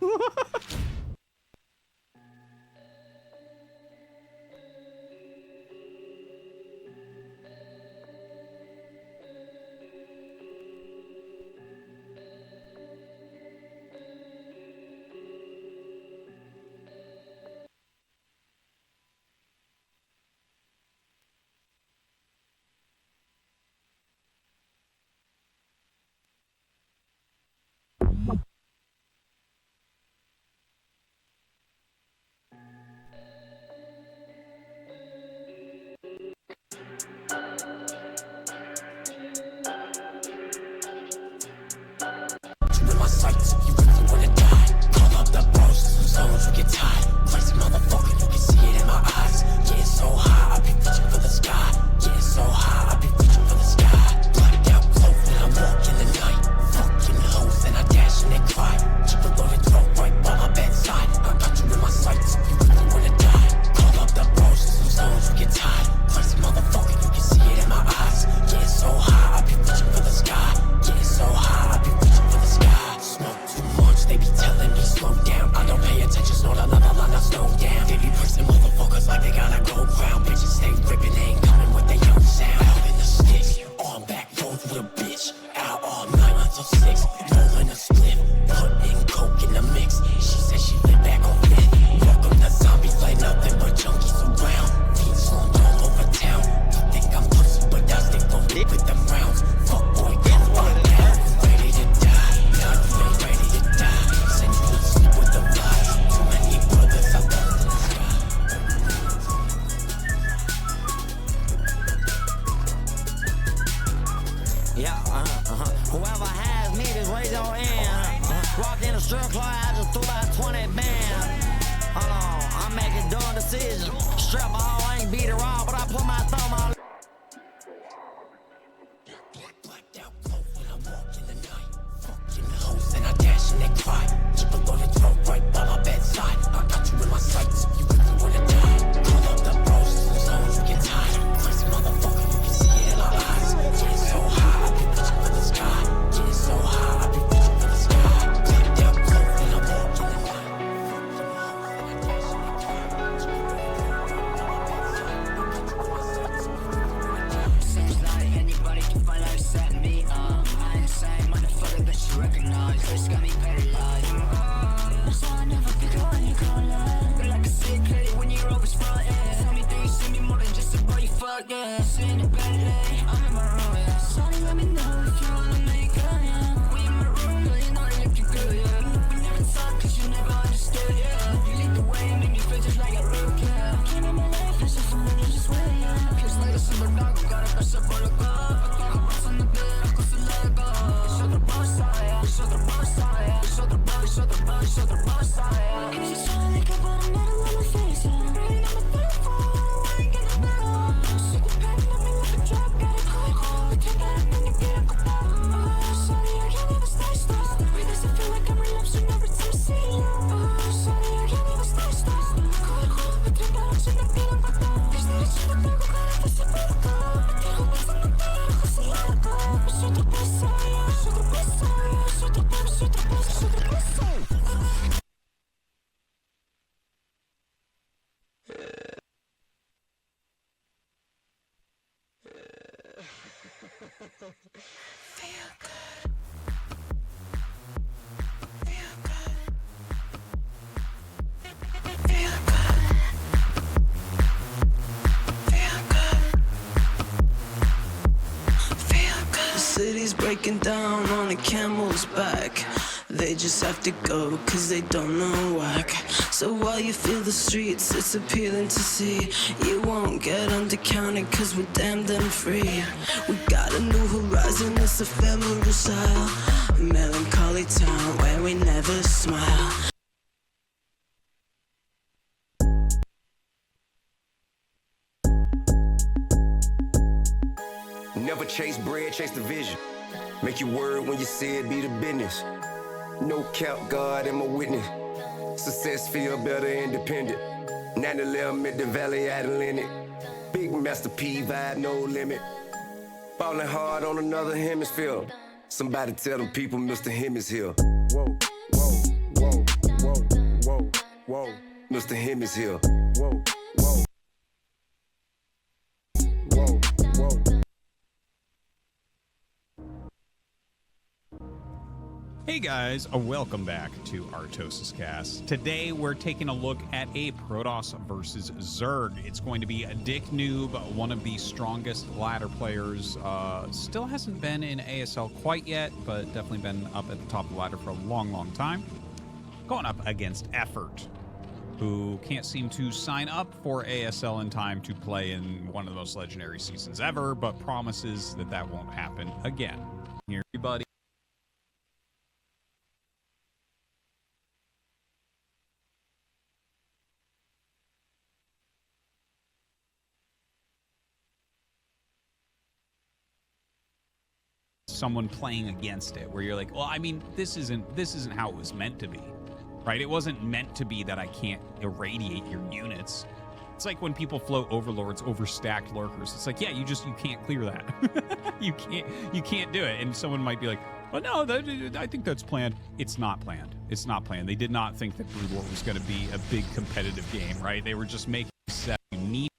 Yeah, whoever has need is raise your hand. Walked in a strip club, I just threw about 20 bands. Hold on, I'm making dumb decisions. Strip a hoe, I ain't beat her all, but I put my thumb on. And I dash and they cry. Keep a loaded throat right by my bedside. I got you in my sights. You really wanna die. Call up the bros, as long as we get tired. Crazy motherfucker, you can see it in our eyes. Getting so high, I be reaching for the sky. Getting so high, I be reaching for the sky. Blacked out clothes and I walk in the night. Seems like anybody can find out set me up. I ain't saying motherfucker that you recognize. This got me paralyzed. So I never pick up when you call up. Feel like a sick lady when you're always frontin'. Tell me that you see me more than just a boy you fuck, yeah. Seeing it better day, I'm in my room, yeah. Sorry, let me know if you wanna make up, yeah. We in my room, girl, you know I look you good, yeah. We never talk cause you never understood, yeah. You lead the way and make me feel just like a rook, yeah. Can't in my life, it's a fun and just way, yeah. Kiss like a silver dog, gotta press up for the club. What's on the bed, I could feel like go. Es otro bossa, yeah. Es otro bossa, yeah. Es otro boss, otro boss, otro bossa, yeah. Cause you're trying to get bottom metal on my face, yeah. Rain on my telephone, I ain't getting better. Sick of pain, let me let the drop, got it cold. We take that up and you get it go. Sorry, I can't even stay still. Breathe this, I feel like I'm relapsing every time I see you. Sorry, I can't even stay still. Cold, we take that up, shit, I'm getting back down. There's no reason to go, gotta se puede go. Me dijo, vas a notar, José, ya go. Es otro bossa, yeah. Es otro bossa, yeah. Es otro boss, otro boss, otro bossa. The city's breaking down on a camel's back. They just have to go cause they don't know whack. So while you feel the streets, it's appealing to see. You won't get undercounted cause we're damned and free. We got a new horizon, it's ephemeral style. Melancholy town where we never smile. Never chase bread, chase the vision. Make your word when you say it, be the business. No cap, God am a witness. Success feel better independent. 9/11 at the Valley Atlantic. Big Master P vibe, no limit. Ballin' hard on another hemisphere. Somebody tell them people Mr. Him is here. Whoa, whoa, whoa, whoa, whoa, whoa. Mr. Him is here. Whoa, whoa. Whoa, whoa. Hey guys, welcome back to Artosis Cast. Today we're taking a look at a Protoss versus Zerg. It's going to be a Dick Noob, one of the strongest ladder players. Still hasn't been in ASL quite yet, but definitely been up at the top of the ladder for a long, long time. Going up against Effort, who can't seem to sign up for ASL in time to play in one of the most legendary seasons ever, but promises that that won't happen again. Here, everybody. Someone playing against it, where you're like, well, I mean, this isn't how it was meant to be, right? It wasn't meant to be that I can't irradiate your units. It's like when people float overlords over stacked lurkers. It's like, yeah, you can't clear that. you can't do it. And someone might be like, well, no, I think that's planned. It's not planned. It's not planned. They did not think that Brood War was going to be a big competitive game, right? They were just making set you need.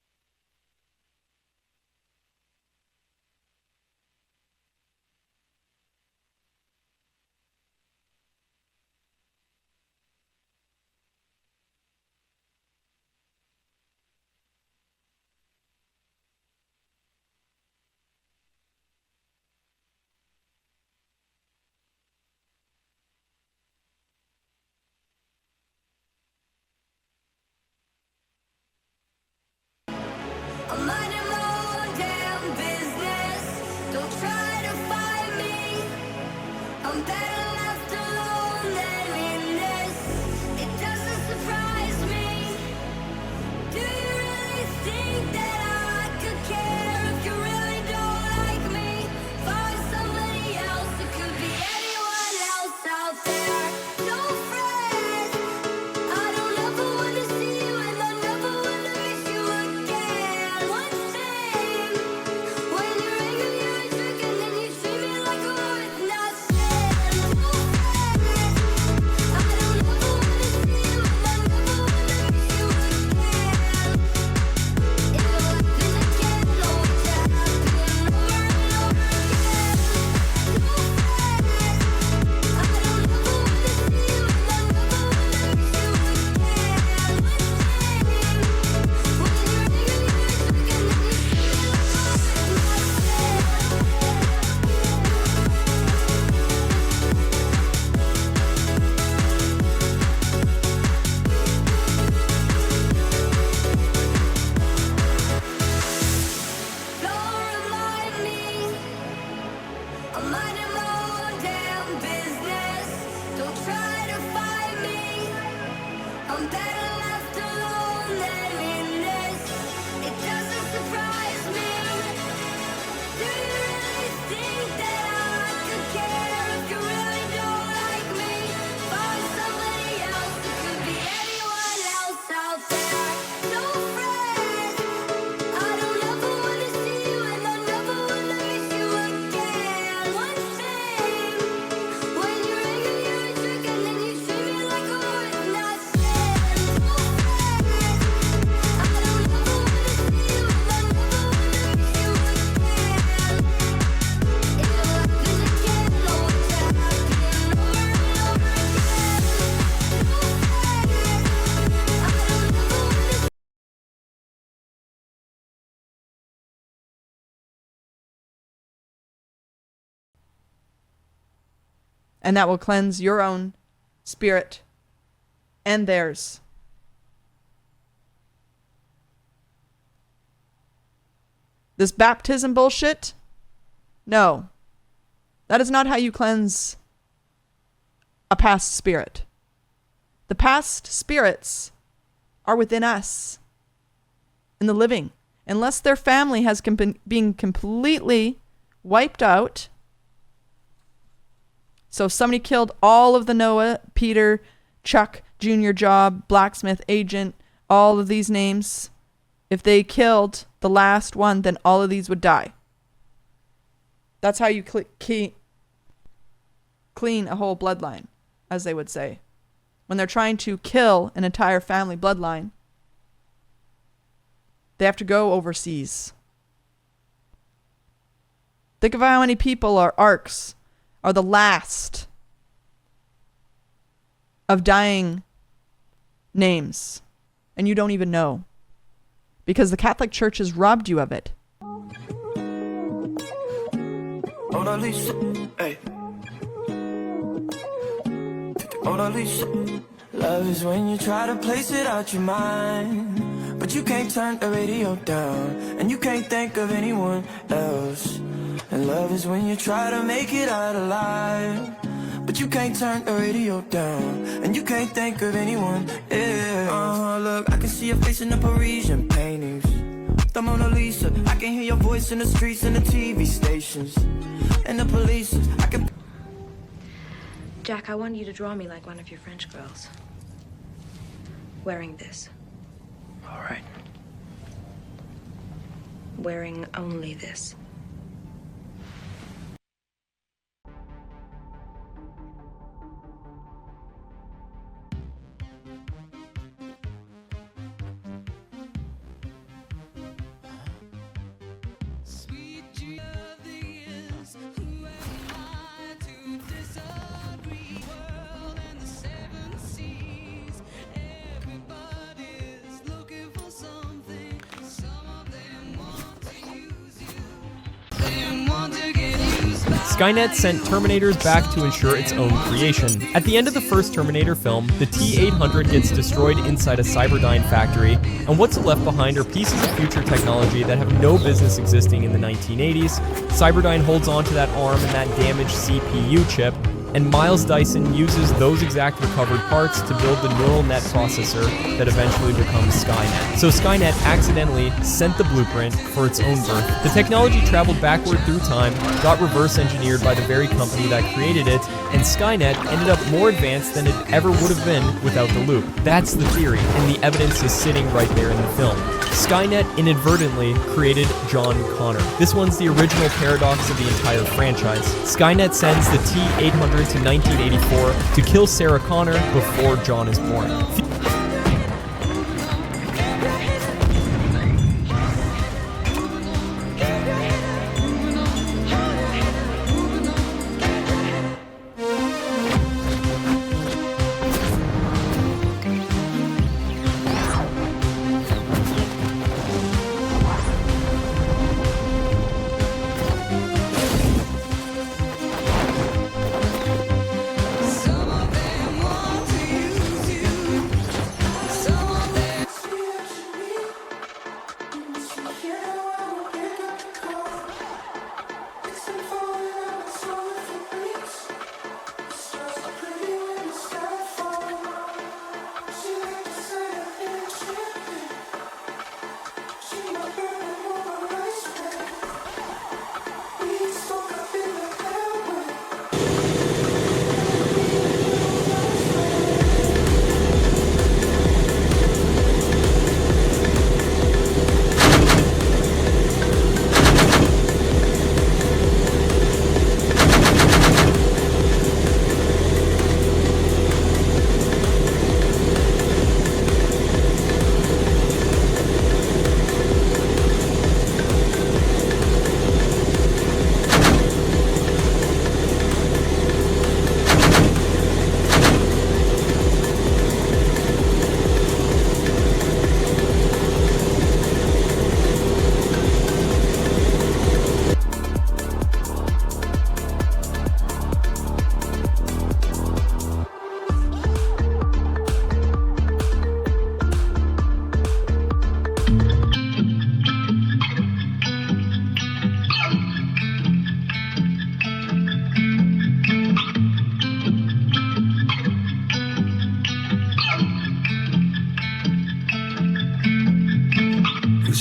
And that will cleanse your own spirit and theirs. This baptism bullshit? No. That is not how you cleanse a past spirit. The past spirits are within us, in the living. Unless their family has been completely wiped out. So if somebody killed all of the Noah, Peter, Chuck, Junior Job, Blacksmith, Agent, all of these names, if they killed the last one, then all of these would die. That's how you clean a whole bloodline, as they would say. When they're trying to kill an entire family bloodline, they have to go overseas. Think of how many people are arcs, are the last of dying names, and you don't even know. Because the Catholic Church has robbed you of it. Love is when you try to place it out your mind, but you can't turn the radio down, and you can't think of anyone else. And love is when you try to make it out alive, but you can't turn the radio down, and you can't think of anyone else. Look, I can see your face in the Parisian paintings, the Mona Lisa. I can hear your voice in the streets and the TV stations, and the police. I can. Jack, I want you to draw me like one of your French girls. Wearing this. All right. Wearing only this. Skynet sent Terminators back to ensure its own creation. At the end of the first Terminator film, the T-800 gets destroyed inside a Cyberdyne factory, and what's left behind are pieces of future technology that have no business existing in the 1980s. Cyberdyne holds on to that ARM and that damaged CPU chip, and Miles Dyson uses those exact recovered parts to build the neural net processor that eventually becomes Skynet. So Skynet accidentally sent the blueprint for its own birth. The technology traveled backward through time, got reverse engineered by the very company that created it, and Skynet ended up more advanced than it ever would have been without the loop. That's the theory, and the evidence is sitting right there in the film. Skynet inadvertently created John Connor. This one's the original paradox of the entire franchise. Skynet sends the T-800 to 1984 to kill Sarah Connor before John is born.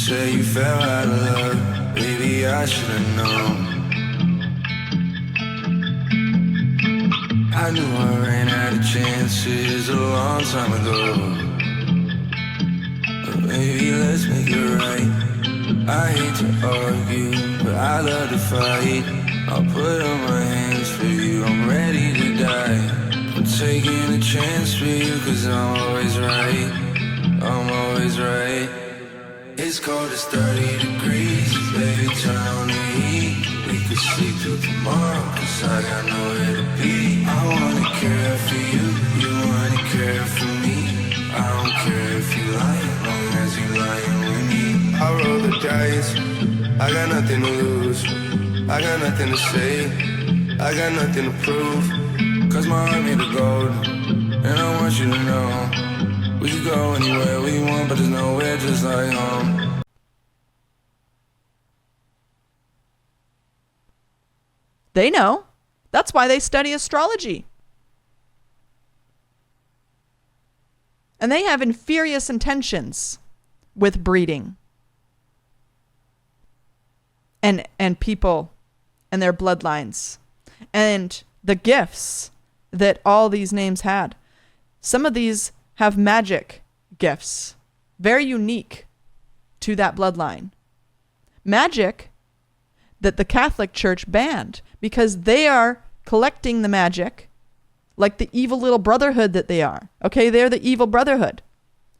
say you fell out of love, baby, I should've known. I knew I ran out of chances a long time ago. But baby, let's make it right. I hate to argue, but I love to fight. I'll put up my hands for you, I'm ready to die. I'm taking a chance for you, cause I'm always right. I'm always right. It's cold as 30 degrees, baby, turn on the heat. We could sleep till tomorrow, cause I got nowhere to be. I wanna care for you, you wanna care for me. I don't care if you lie, long as you lying with me. I roll the dice, I got nothing to lose. I got nothing to say, I got nothing to prove. Cause my heart made of gold, and I want you to know we could go anywhere we want, but there's nowhere just like home. They know. That's why they study astrology. And they have nefarious intentions with breeding. And people and their bloodlines. And the gifts that all these names had. Some of these have magic gifts. Very unique to that bloodline. Magic that the Catholic Church banned because they are collecting the magic like the evil little brotherhood that they are. Okay, they're the evil brotherhood.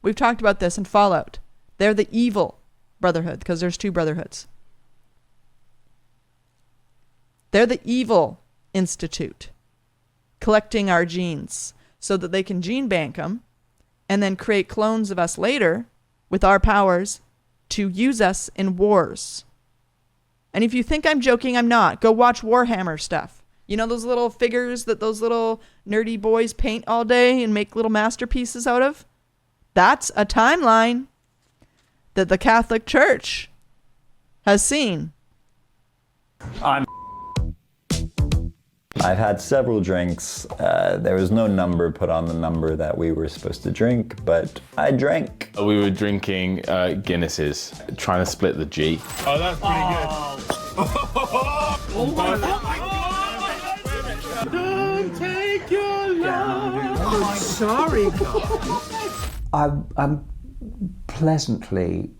We've talked about this in Fallout. They're the evil brotherhood because there's two brotherhoods. They're the evil institute collecting our genes so that they can gene bank them and then create clones of us later with our powers to use us in wars. And if you think I'm joking, I'm not. Go watch Warhammer stuff. You know those little figures that those little nerdy boys paint all day and make little masterpieces out of? That's a timeline that the Catholic Church has seen. I've had several drinks. There was no number put on the number that we were supposed to drink, but I drank. We were drinking Guinnesses, trying to split the G. Oh, that's pretty good. Oh my God. Don't take your love. I'm sorry, I'm pleasantly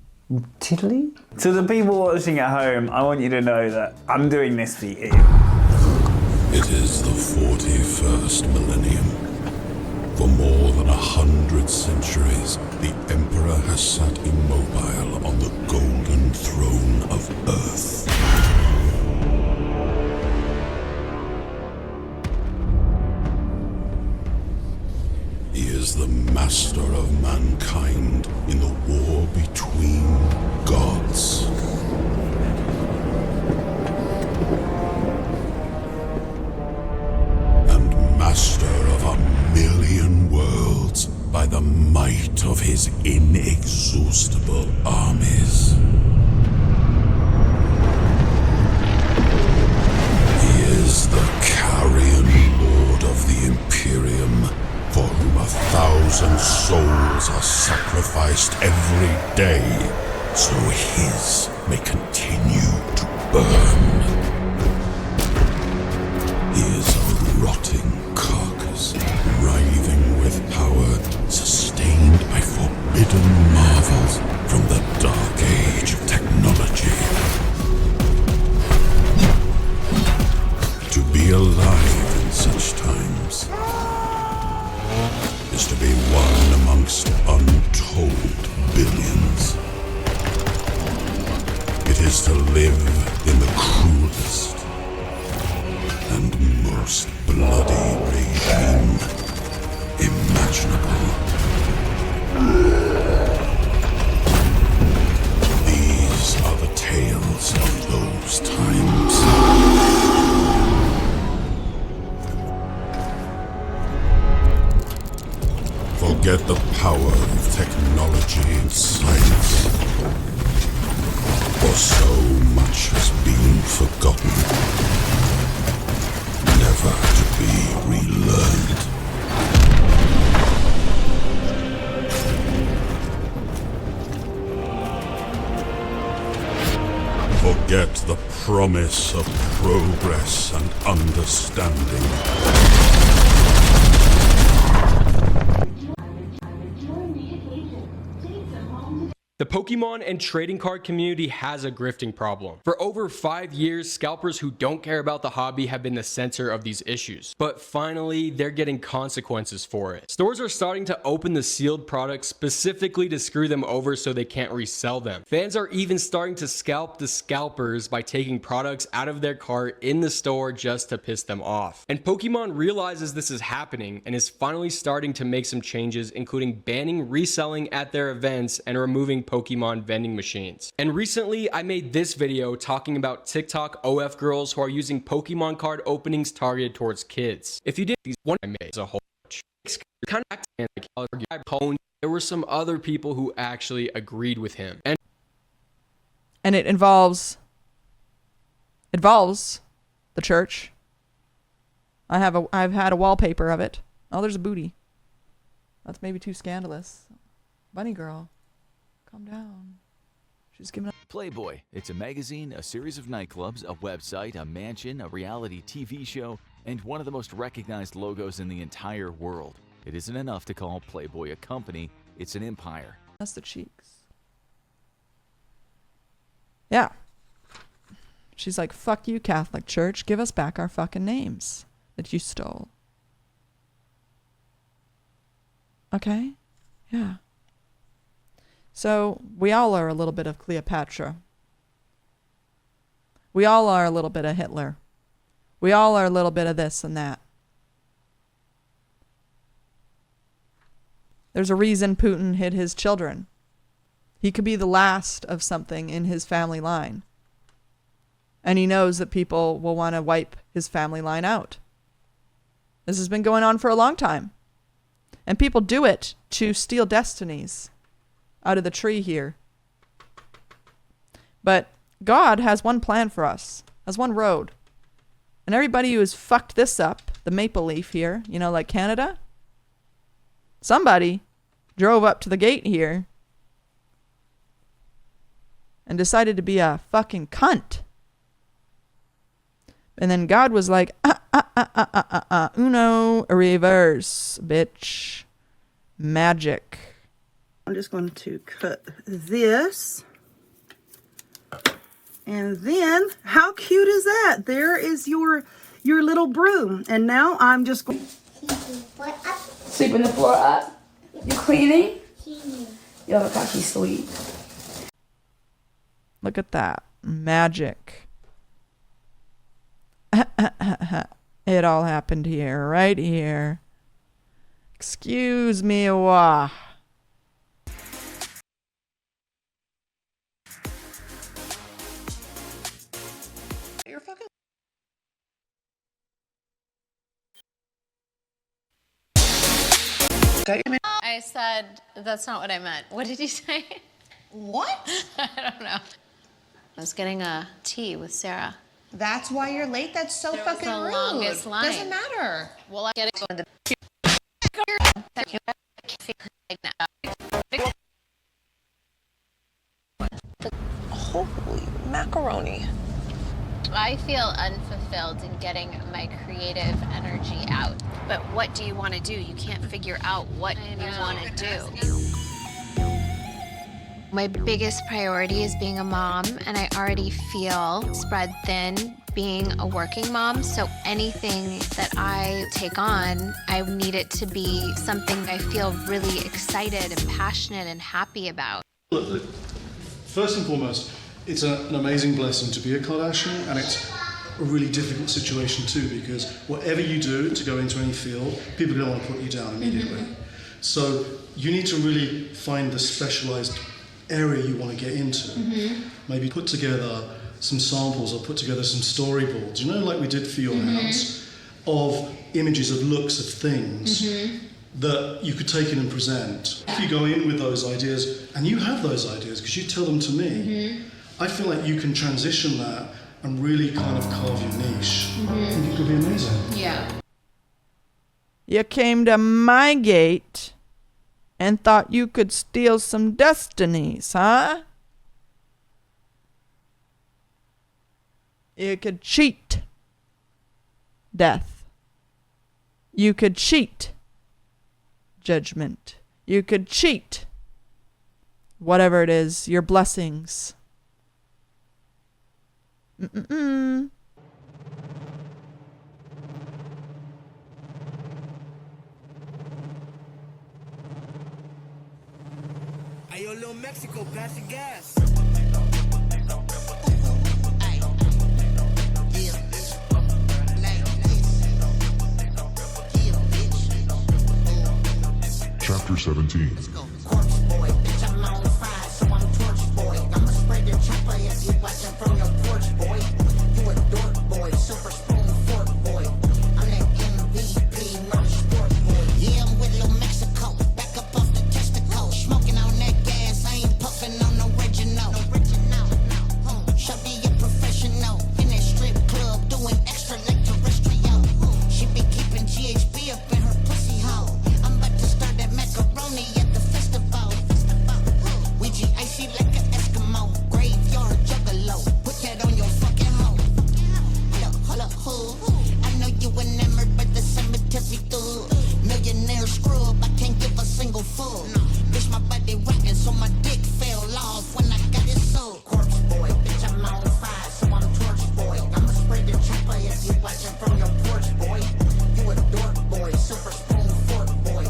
tiddly. To the people watching at home, I want you to know that I'm doing this for you. It is the 41st millennium. For more than 100 centuries, the Emperor has sat immobile on the golden throne of Earth. He is the master of mankind in the war between gods. Master of 1,000,000 worlds by the might of his inexhaustible armies. He is the carrion lord of the Imperium, for whom 1,000 souls are sacrificed every day, so his may continue to burn. He is a rotting carcass, writhing with power, sustained by forbidden marvels from the dark age of technology. To be alive in such times is to be one amongst untold billions. It is to live in the cruelest and most bloody regime imaginable. These are the tales of those times. Forget the power of technology and science, for so much has been forgotten, never to be relearned. promise of progress and understanding. The Pokemon and trading card community has a grifting problem. For over 5 years, scalpers who don't care about the hobby have been the center of these issues. But finally, they're getting consequences for it. Stores are starting to open the sealed products specifically to screw them over so they can't resell them. Fans are even starting to scalp the scalpers by taking products out of their cart in the store just to piss them off. And Pokemon realizes this is happening and is finally starting to make some changes, including banning reselling at their events and removing Pokemon vending machines. And recently I made this video talking about TikTok OF girls who are using Pokemon card openings targeted towards kids. If you did these one I made as a whole kind of acting like there were some other people who actually agreed with him. And it involves the church. I've had a wallpaper of it. Oh, there's a booty. That's maybe too scandalous. Bunny girl. Calm down. She's giving up. Playboy. It's a magazine, a series of nightclubs, a website, a mansion, a reality TV show, and one of the most recognized logos in the entire world. It isn't enough to call Playboy a company, it's an empire. That's the cheeks. Yeah. She's like, fuck you, Catholic Church. Give us back our fucking names that you stole. Okay? Yeah. So, we all are a little bit of Cleopatra. We all are a little bit of Hitler. We all are a little bit of this and that. There's a reason Putin hid his children. He could be the last of something in his family line. And he knows that people will want to wipe his family line out. This has been going on for a long time. And people do it to steal destinies out of the tree here. But God has one plan for us, has one road. And everybody who has fucked this up, the maple leaf here, you know, like Canada, somebody drove up to the gate here and decided to be a fucking cunt. And then God was like, uno reverse, bitch. Magic. I'm just going to cut this. And then, how cute is that? There is your little broom. And now I'm just going Sweeping the floor up. You cleaning? Yo, look how she's sweet. Look at that. Magic. It all happened here, right here. Excuse me, wah. You're fucking. I said, that's not what I meant. What did you say? What? I don't know. I was getting a tea with Sarah. That's why you're late? That's so There was fucking the rude. longest line. Doesn't matter. Well, I'm getting the Holy macaroni. I feel unfulfilled in getting my creative energy out. But what do you want to do? You can't figure out what you want to do. My biggest priority is being a mom, and I already feel spread thin being a working mom. So anything that I take on, I need it to be something I feel really excited and passionate and happy about. Look, first and foremost, it's an amazing blessing to be a Kardashian, and it's a really difficult situation too, because whatever you do to go into any field, people are going to want to put you down immediately. So you need to really find the specialized area you want to get into. Maybe put together some samples or put together some storyboards, you know, like we did for your house, of images of looks of things that you could take in and present. If you go in with those ideas, and you have those ideas because you tell them to me, I feel like you can transition that and really kind of carve your niche. I think it could be amazing. Yeah. You came to my gate and thought you could steal some destinies, huh? You could cheat death. You could cheat judgment. You could cheat whatever it is, your blessings. Mm-mm-mm. Hey, yo, little Mexico, pass the gas. Chapter 17. Corpse boy, bitch, I'm on fire, so I'm torch boy. I'ma spray the chopper if you watching from your porch, boy. You a dork boy, silver spoon fork boy. I'm that MVP, murder sport boy. Yeah, I'm with Lil Mexico, back up off the testicle. Smoking on that gas, I ain't puffing on no original. Shawty a professional, in that strip club, doing extra like terrestrial. She be keeping GHB up in her pussy hole. I'm about to start that macaroni at the festival. Ouija icy like an Eskimo, graveyard juggalo. Put that on your fucking hoe. Hold up, I know you enamored by the cemetery dude. Millionaire scrub, I can't give a single fuck. Bitch, my body rocking, so my dick fell off when I got it sold. Corpse boy, bitch, I'm on fire, so I'm torch boy. I'ma spray the chopper if you watching from your porch, boy. You a dork boy, silver spoon fork boy.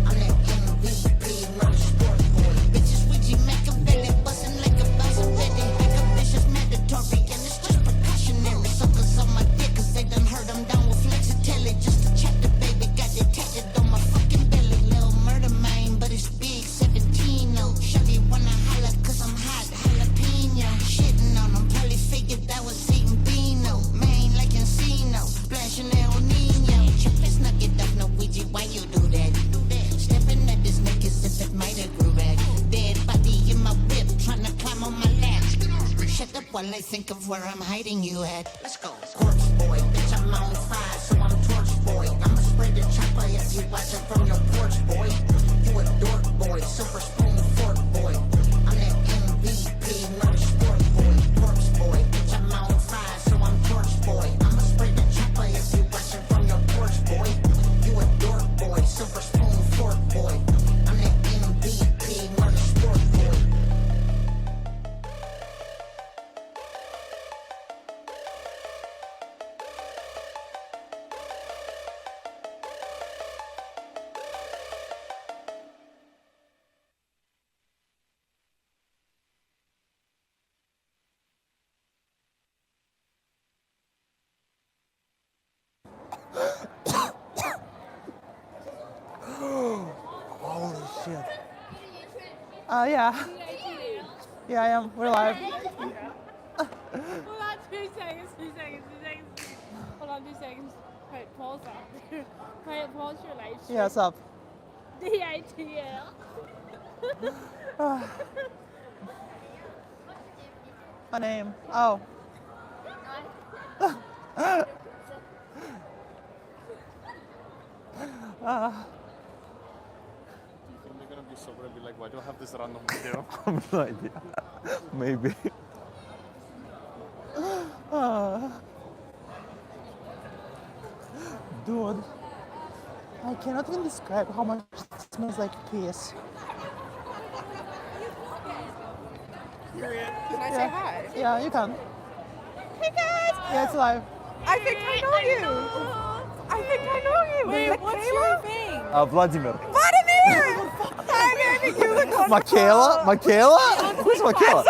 I'm that MVP, murder sport boy. Bitches Ouija Machiavelli, bustin' like a bouncing wedding. Back up vicious mandatory, and it's just precautionary. Suckers on my dick, cause they done heard I'm down with Flexitelli. Just to chat the baby, got it tatted on my fucking belly. Little murder man, but it's big, 17 no. Shawty wanna holla, cause I'm hot, jalapeno. Shitting on them, probably figured I was eating Beano. Man, like Encino, splashing El Nino. Chip this nugget up, no Ouija, why you do that? Stepping at this neck as if it might have grew back. Dead body in my whip, trying to climb on my lap. Shut up while I think of where I'm hiding you at. Let's go. Corpse boy, bitch, I'm on fire, so I'm torch boy. I'ma spray the chopper if you watching from your porch, boy. You a dork boy, silver spoon fork boy. I'm that MVP, murder sport boy. Corpse boy, bitch, I'm on fire, so I'm torch boy. I'ma spray the chopper if you watching from your porch, boy. You a dork boy, silver spoon fork boy. I'm that MVP, murder sport boy. Holy shit. Yeah. Yeah, I am. We're live. Hold on 2 seconds. Hold on 2 seconds. Wait, pause that. Wait, pause your live stream. Yeah, what's up? DATL. My name. Oh. They're gonna be sober and be like, why do I have this random video? I have no idea. Maybe. Dude, I cannot even describe how much it smells like piss. Can I say hi? Yeah, you can. Hey guys! Yeah, it's live. I think I know you. I think I know you. Wait, what's your thing? Vladimir. Vladimir! Hi, baby, you look wonderful. Michaela? Who's Michaela?